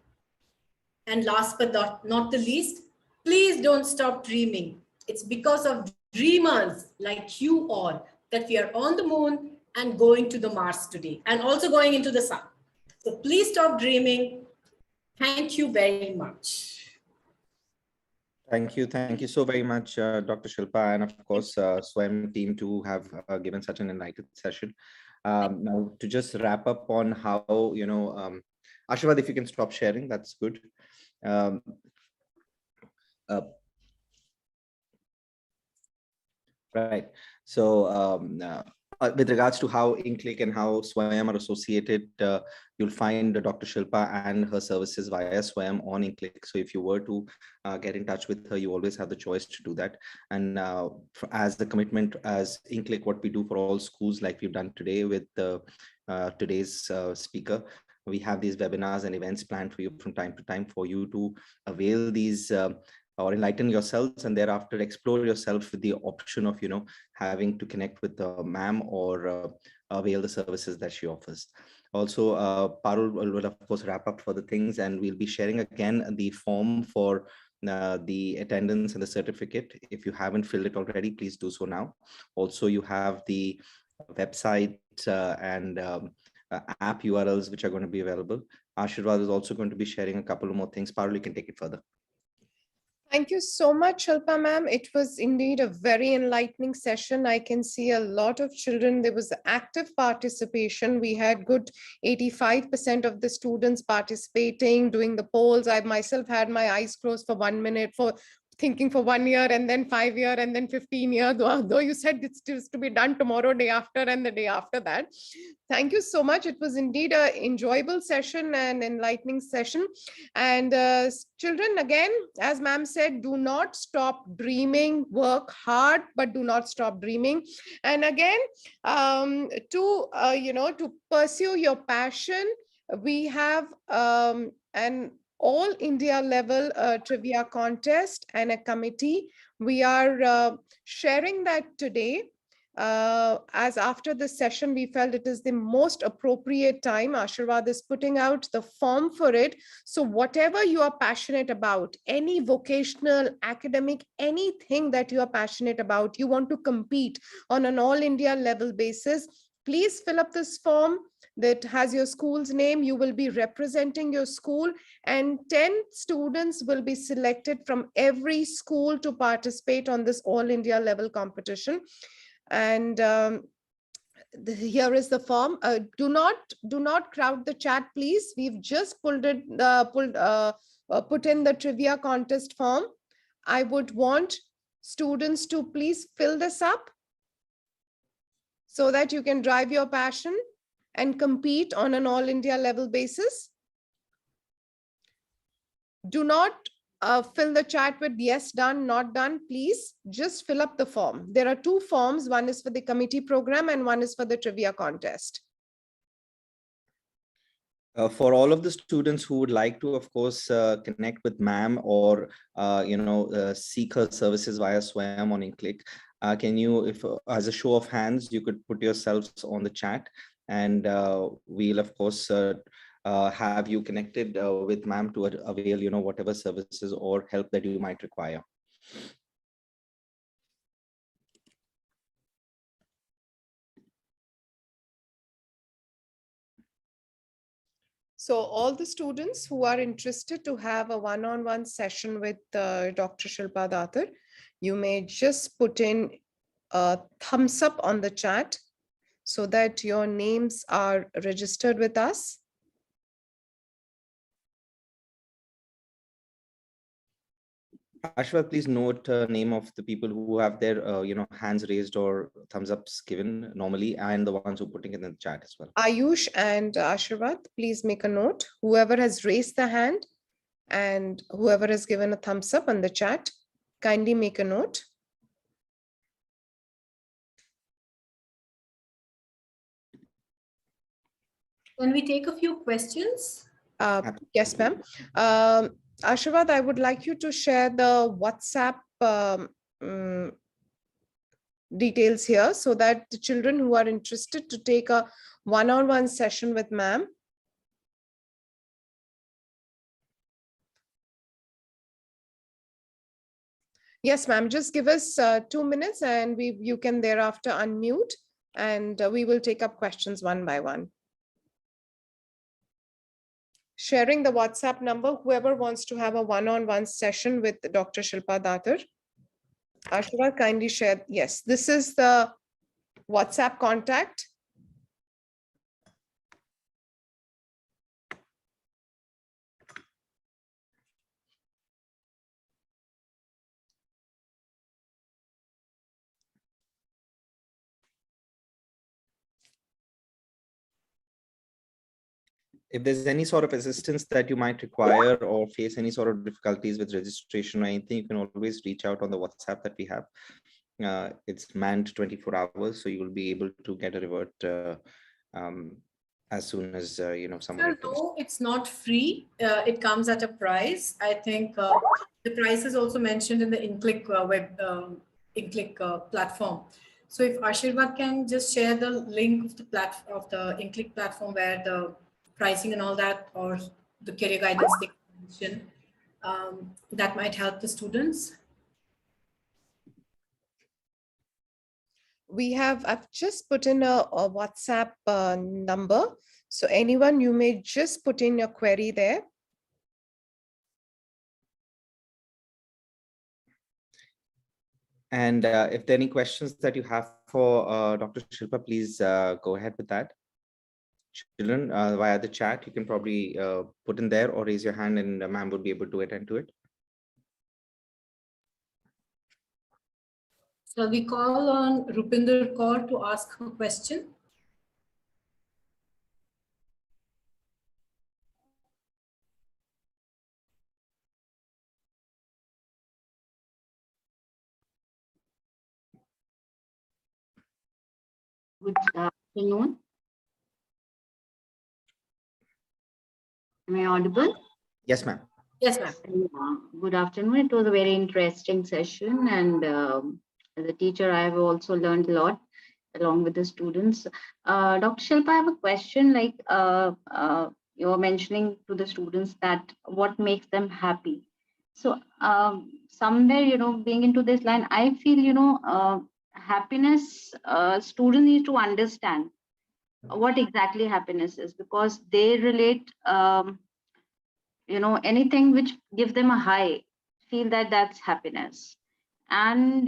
And last but not the least, please don't stop dreaming. It's because of dreamers like you all that we are on the moon and going to the Mars today, and also going into the sun. So please stop dreaming. Thank you very much. Thank you. Thank you so very much, Dr. Shilpa, and of course, Swayam team to have given such an enlightened session. Now, to just wrap up on how, Ashwad, if you can stop sharing, that's good. Right. So with regards to how IncClick and how Swayam are associated, you'll find Dr. Shilpa and her services via Swayam on IncClick. So if you were to get in touch with her, you always have the choice to do that. And as the commitment as IncClick, what we do for all schools, like we've done today with today's speaker, we have these webinars and events planned for you from time to time for you to avail these or enlighten yourselves, and thereafter explore yourself with the option of, having to connect with the ma'am or avail the services that she offers. Also, Parul will of course wrap up for the things, and we'll be sharing again the form for the attendance and the certificate. If you haven't filled it already, please do so now. Also, you have the website and app URLs which are going to be available. Ashirwad is also going to be sharing a couple of more things. Parul, you can take it further. Thank you so much, Shilpa ma'am. It was indeed a very enlightening session. I can see a lot of children. There was active participation. We had good 85% of the students participating, doing the polls. I myself had my eyes closed for 1 minute for thinking for 1 year, and then 5 years, and then 15 years, though you said it's to be done tomorrow, day after, and the day after that. Thank you so much. It was indeed an enjoyable session and enlightening session. And children, again, as ma'am said, do not stop dreaming, work hard, but do not stop dreaming. And again, to pursue your passion, we have an all India level trivia contest and a committee. We are sharing that today. As after this session, we felt it is the most appropriate time. Ashirwad is putting out the form for it. So whatever you are passionate about, any vocational, academic, anything that you are passionate about, you want to compete on an all India level basis, please fill up this form that has your school's name. You will be representing your school, and 10 students will be selected from every school to participate on this all India level competition. And here is the form. Do not crowd the chat, please. We've just put in the trivia contest form. I would want students to please fill this up so that you can drive your passion. and compete on an all India level basis? Do not fill the chat with yes, done, not done. Please just fill up the form. There are two forms. One is for the committee program and one is for the trivia contest. For all of the students who would like to, of course, connect with ma'am or, seek her services via Swayam on InClick, can you, if as a show of hands, you could put yourselves on the chat, and we'll, of course, have you connected with ma'am to avail, whatever services or help that you might require. So all the students who are interested to have a one-on-one session with Dr. Shilpa Datar, you may just put in a thumbs up on the chat so that your names are registered with us. Ashwa, please note name of the people who have their hands raised or thumbs ups given normally, and the ones who are putting it in the chat as well. Ayush and Ashirvad, please make a note. Whoever has raised the hand and whoever has given a thumbs up on the chat, kindly make a note. Can we take a few questions? Yes, ma'am. Ashirvad, I would like you to share the WhatsApp details here so that the children who are interested to take a one-on-one session with ma'am. Yes, ma'am, just give us 2 minutes and you can thereafter unmute and we will take up questions one by one. Sharing the WhatsApp number, whoever wants to have a one-on-one session with Dr. Shilpa Datar. Ashwa, kindly share. Yes, this is the WhatsApp contact. If there's any sort of assistance that you might require or face any sort of difficulties with registration or anything, you can always reach out on the WhatsApp that we have. It's manned 24 hours, so you will be able to get a revert as soon as someone. No, it's not free. It comes at a price. I think the price is also mentioned in the InClick platform. So if Ashirvad can just share the link of the InClick platform where the pricing and all that, or the career guidance they mentioned, that might help the students. I've just put in a WhatsApp number. So anyone, you may just put in your query there. And if there are any questions that you have for Dr. Shilpa, please go ahead with that. Children, via the chat, you can probably put in there or raise your hand and ma'am would be able to attend to it. So we call on Rupinder Kaur to ask a question. Good afternoon. Am I audible? Yes, ma'am. Yes, ma'am. Good afternoon. It was a very interesting session, and as a teacher, I have also learned a lot along with the students. Dr. Shilpa, I have a question. Like you were mentioning to the students that what makes them happy. So somewhere, being into this line, I feel, happiness, students need to understand what exactly happiness is, because they relate, anything which gives them a high, feel that that's happiness. And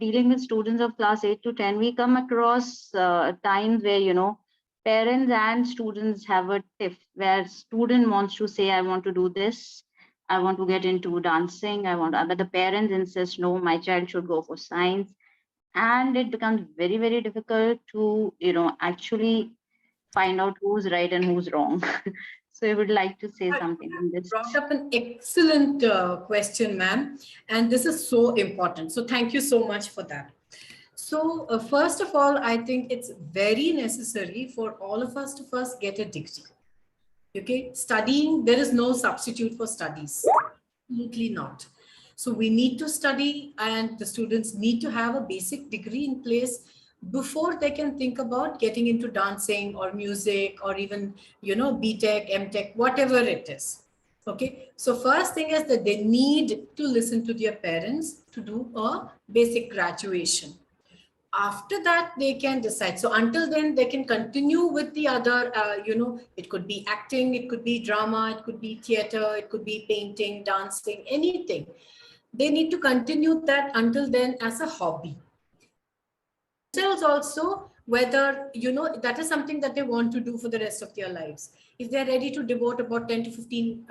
dealing with students of class 8 to 10, we come across times where, parents and students have a tiff where student wants to say, I want to do this, I want to get into dancing, but the parents insist, no, my child should go for science. And it becomes very, very difficult to, actually find out who's right and who's wrong. So I would like to say something on this. Brought up an excellent question, ma'am, and this is so important. So thank you so much for that. So first of all, I think it's very necessary for all of us to first get a degree. Okay, studying, there is no substitute for studies. Absolutely not. So we need to study, and the students need to have a basic degree in place before they can think about getting into dancing or music or even, BTech, MTech, whatever it is. Okay, so first thing is that they need to listen to their parents to do a basic graduation. After that, they can decide. So until then, they can continue with the other, it could be acting, it could be drama, it could be theater, it could be painting, dancing, anything. They need to continue that until then as a hobby. Themselves also, whether, that is something that they want to do for the rest of their lives. If they're ready to devote about 10 to 15,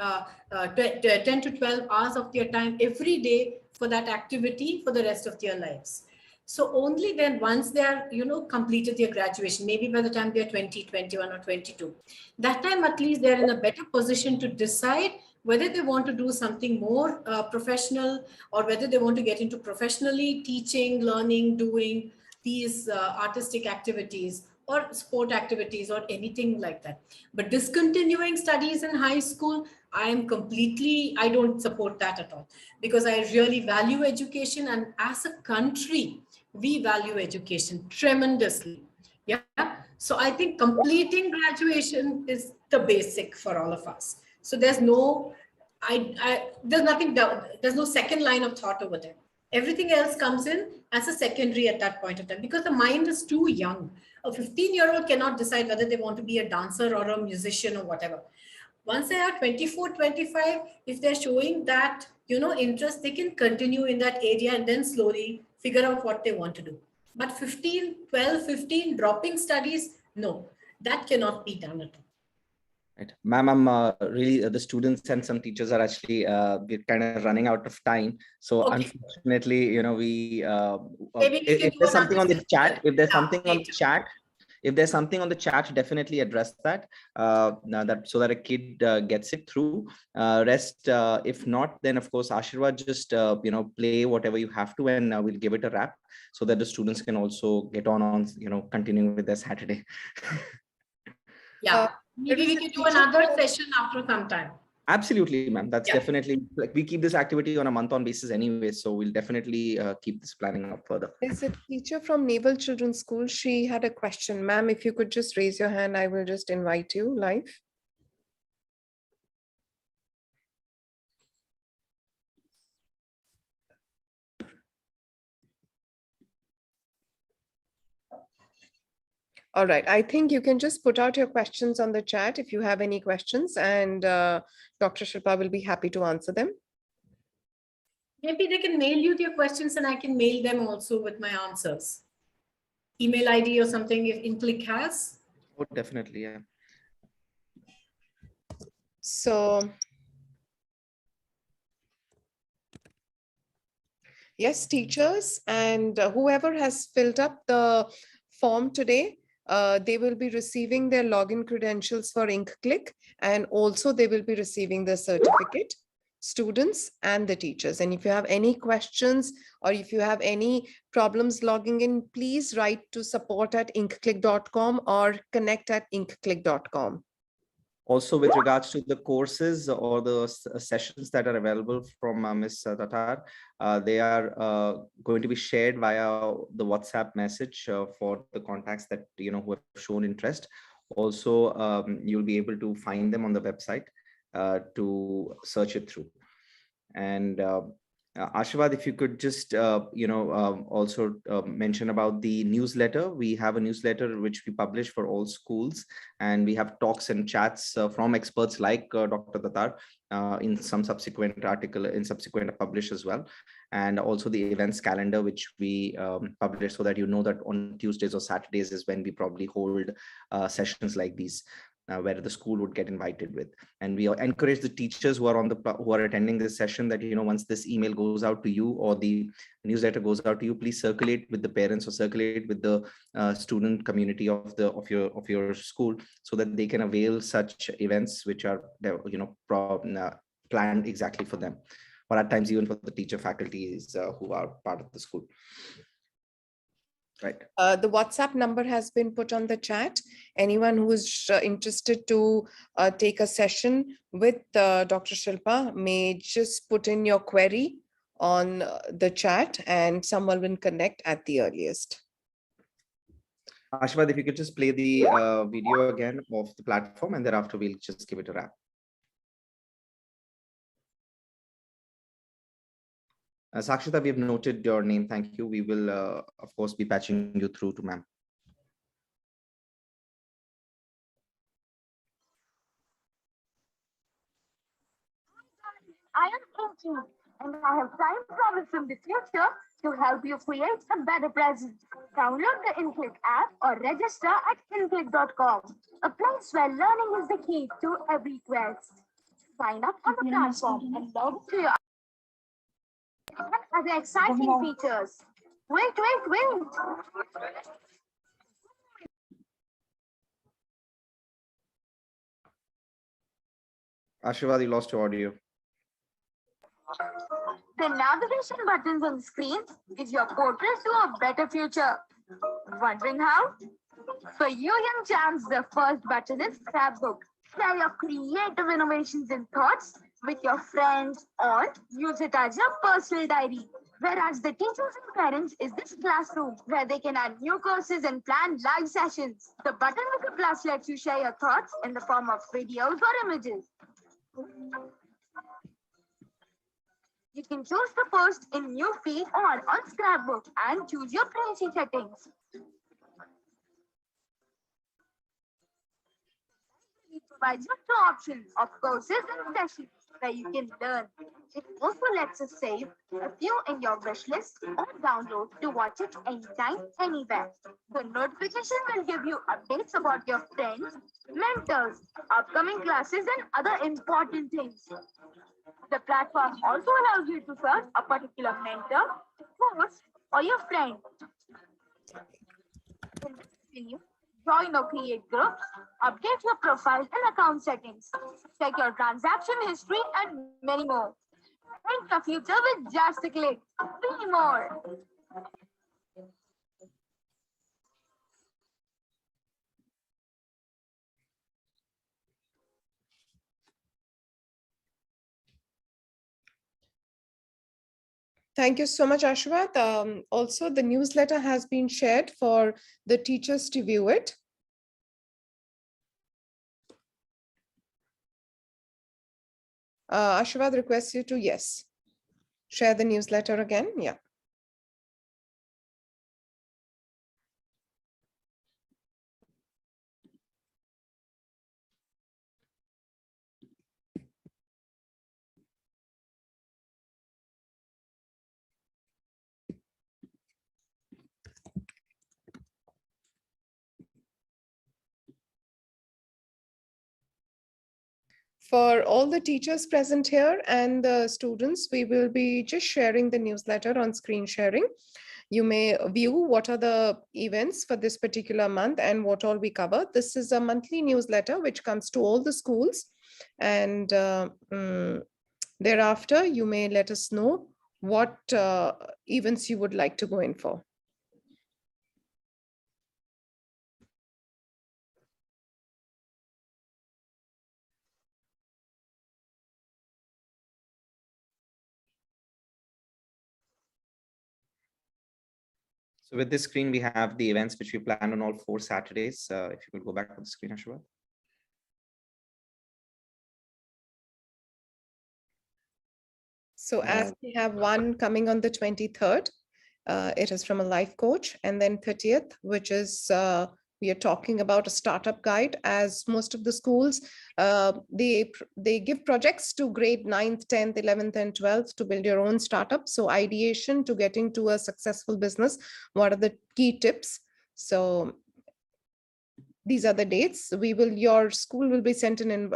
10 to 12 hours of their time every day for that activity for the rest of their lives. So only then, once they are, completed their graduation, maybe by the time they're 20, 21 or 22, that time at least they're in a better position to decide whether they want to do something more professional, or whether they want to get into professionally teaching, learning, doing these artistic activities or sport activities or anything like that. But discontinuing studies in high school, I don't support that at all, because I really value education, and as a country, we value education tremendously. Yeah. So I think completing graduation is the basic for all of us. So there's no, there's nothing down, there's no second line of thought over there. Everything else comes in as a secondary at that point of time, because the mind is too young. A 15-year-old cannot decide whether they want to be a dancer or a musician or whatever. Once they are 24, 25, if they're showing that, interest, they can continue in that area and then slowly figure out what they want to do. But 12, 15, dropping studies, no, that cannot be done at all. Right. Ma'am, I'm really, the students and some teachers are actually we're kind of running out of time. So okay. Unfortunately, we if there's something on the chat, if there's something on the chat, definitely address that, so that a kid gets it through. Rest, if not, then of course, Ashirwad, just play whatever you have to, and we'll give it a wrap so that the students can also get on continuing with their Saturday. Yeah, maybe we can do another session after some time. Absolutely, ma'am. That's definitely, like, we keep this activity on a month-on basis anyway, so we'll definitely keep this planning up further. There's a teacher from Naval Children's School. She had a question. Ma'am, if you could just raise your hand, I will just invite you live. All right, I think you can just put out your questions on the chat if you have any questions, and Dr. Shilpa will be happy to answer them. Maybe they can mail you their questions and I can mail them also with my answers. Email ID or something if InClick has. Oh, definitely, yeah. So, yes, teachers and whoever has filled up the form today, they will be receiving their login credentials for InkClick, and also they will be receiving the certificate, students and the teachers. And if you have any questions or if you have any problems logging in, please write to support@inkclick.com or connect@inkclick.com. Also, with regards to the courses or the sessions that are available from Ms. Datar, they are going to be shared via the WhatsApp message for the contacts that who have shown interest. Also, you'll be able to find them on the website to search it through. And Ashirwad, if you could just also mention about the newsletter. We have a newsletter which we publish for all schools, and we have talks and chats from experts like Dr. Datar in some subsequent article, in subsequent publish as well, and also the events calendar which we publish, so that that on Tuesdays or Saturdays is when we probably hold sessions like these. where the school would get invited with. And we encourage the teachers who are attending this session that, once this email goes out to you or the newsletter goes out to you, please circulate with the parents or circulate with the student community of your school, so that they can avail such events which are planned exactly for them, or at times even for the teacher faculties who are part of the school. Right. The WhatsApp number has been put on the chat. Anyone who is interested to take a session with Dr. Shilpa may just put in your query on the chat and someone will connect at the earliest. Ashwad, if you could just play the video again of the platform, and thereafter we'll just give it a wrap. Sakshita, we have noted your name. Thank you. We will, of course, be patching you through to ma'am. I am 18 and I have time promise from the future to help you create a better present. Download the InClick app or register at inclick.com, a place where learning is the key to every quest. Sign up on the platform and log into your other exciting features. Wait. Ashwad, you lost your audio. The navigation buttons on the screen is your portal to a better future. Wondering how? For you young champs, the first button is Scrapbook. Share your creative innovations and thoughts with your friends or use it as your personal diary. Whereas the teachers and parents is this classroom where they can add new courses and plan live sessions. The button with the plus lets you share your thoughts in the form of videos or images. You can choose the post in new feed or on Scrapbook and choose your privacy settings. It provides you two options of courses and sessions where you can learn. It also lets us save a few in your wish list or download to watch it anytime, anywhere. The notification will give you updates about your friends, mentors, upcoming classes, and other important things. The platform also allows you to search a particular mentor, course, or your friend. Join or create groups, update your profile and account settings, check your transaction history, and many more. Think the future with just a click. Be more. Thank you so much, Ashwat. Also, the newsletter has been shared for the teachers to view it. Ashwat requests you to, yes, share the newsletter again. Yeah. For all the teachers present here and the students, we will be just sharing the newsletter on screen sharing. You may view what are the events for this particular month and what all we cover. This is a monthly newsletter which comes to all the schools, and thereafter you may let us know what events you would like to go in for. So with this screen, we have the events which we plan on all 4 Saturdays. If you could go back to the screen, Ashwat. So as we have one coming on the 23rd, it is from a life coach, and then 30th, which is we are talking about a startup guide, as most of the schools, they give projects to grade 9th, 10th, 11th, and 12th to build your own startup. So ideation to getting to a successful business, what are the key tips? So these are the dates. Your school will be sent an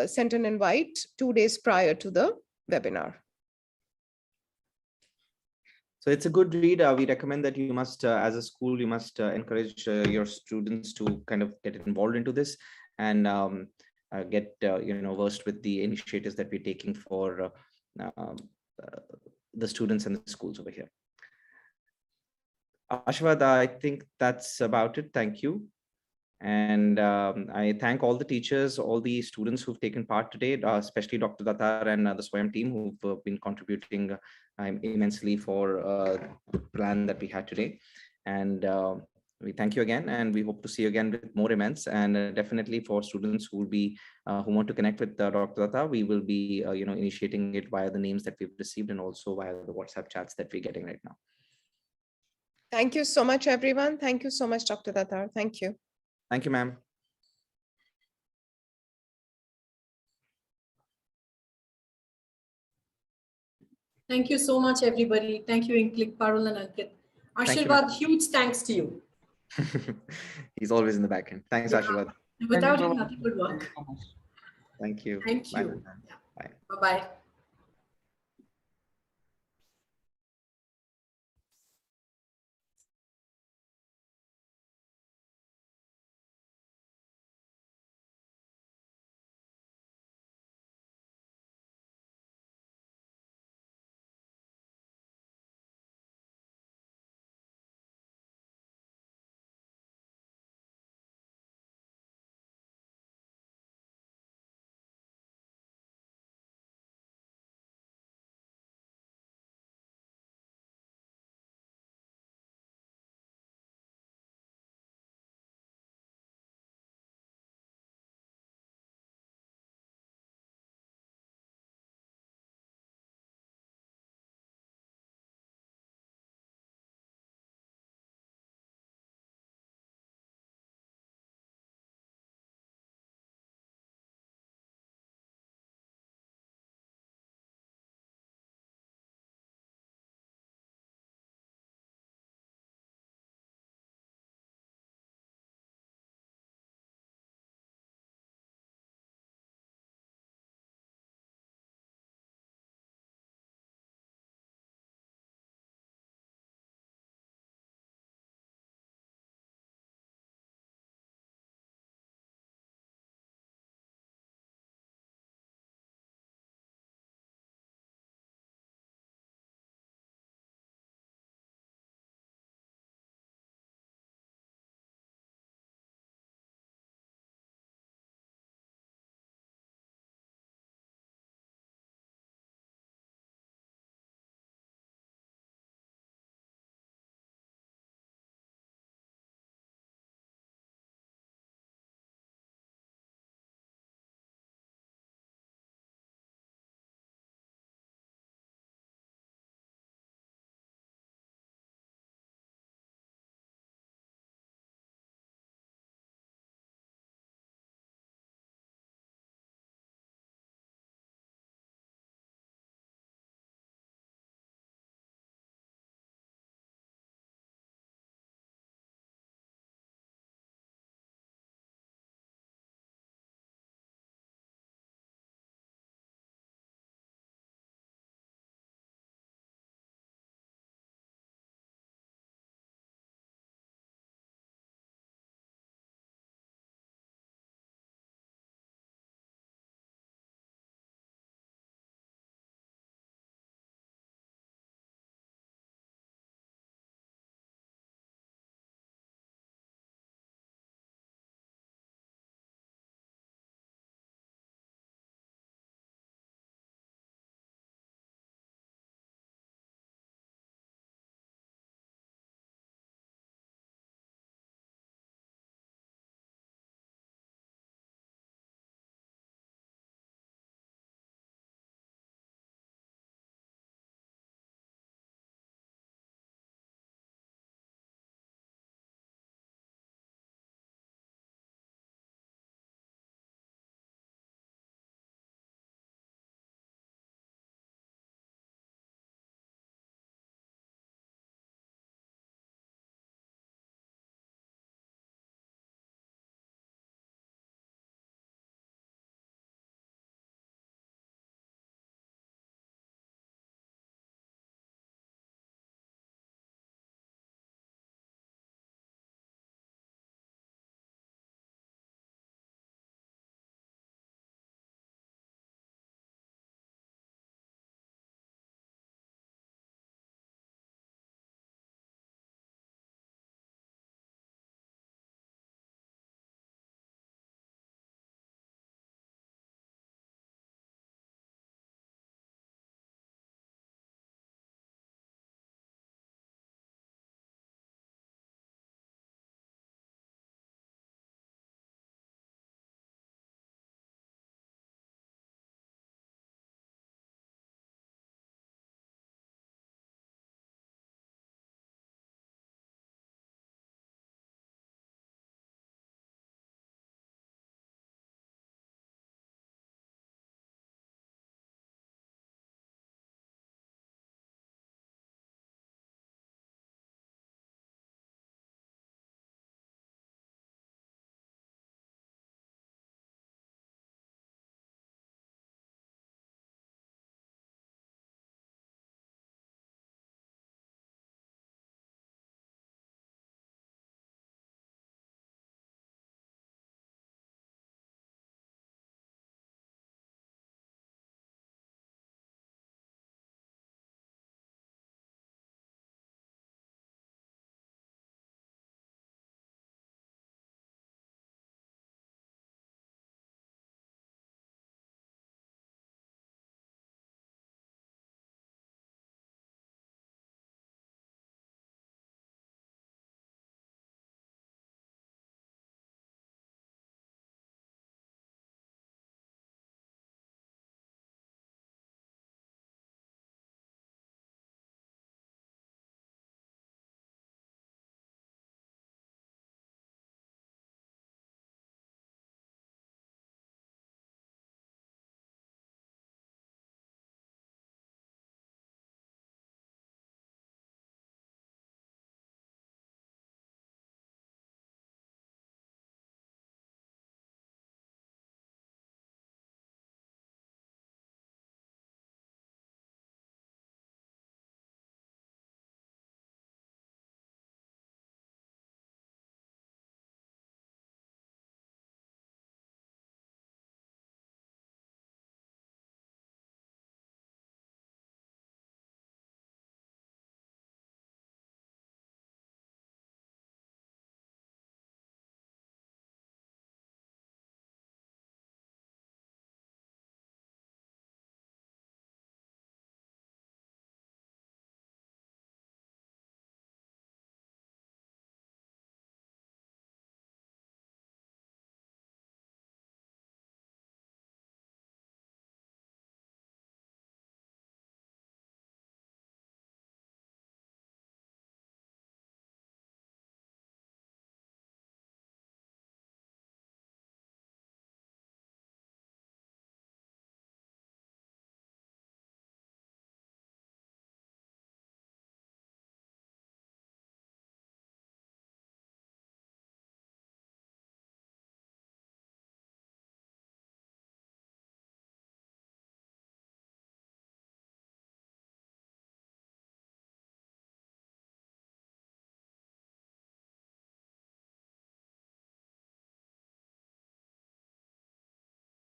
sent an invite 2 days prior to the webinar. So it's a good read. We recommend that you must, as a school, you must encourage your students to kind of get involved into this and get versed with the initiatives that we're taking for the students and the schools over here. Ashwad, I think that's about it. Thank you. And I thank all the teachers, all the students who've taken part today, especially Dr. Datar and the Swayam team who've been contributing immensely for the plan that we had today. And we thank you again, and we hope to see you again with more events. And definitely for students who will be who want to connect with Dr. Datar, we will be initiating it via the names that we've received and also via the WhatsApp chats that we're getting right now. Thank you so much, everyone. Thank you so much, Dr. Datar. Thank you. Thank you, ma'am. Thank you so much, everybody. Thank you, Inklik, Parul, and Ankit. Ashirvad, huge thanks to you. He's always in the back end. Thanks, Ashirvad. Without him, nothing would work. Thank you. Thank you. Bye. Bye-bye.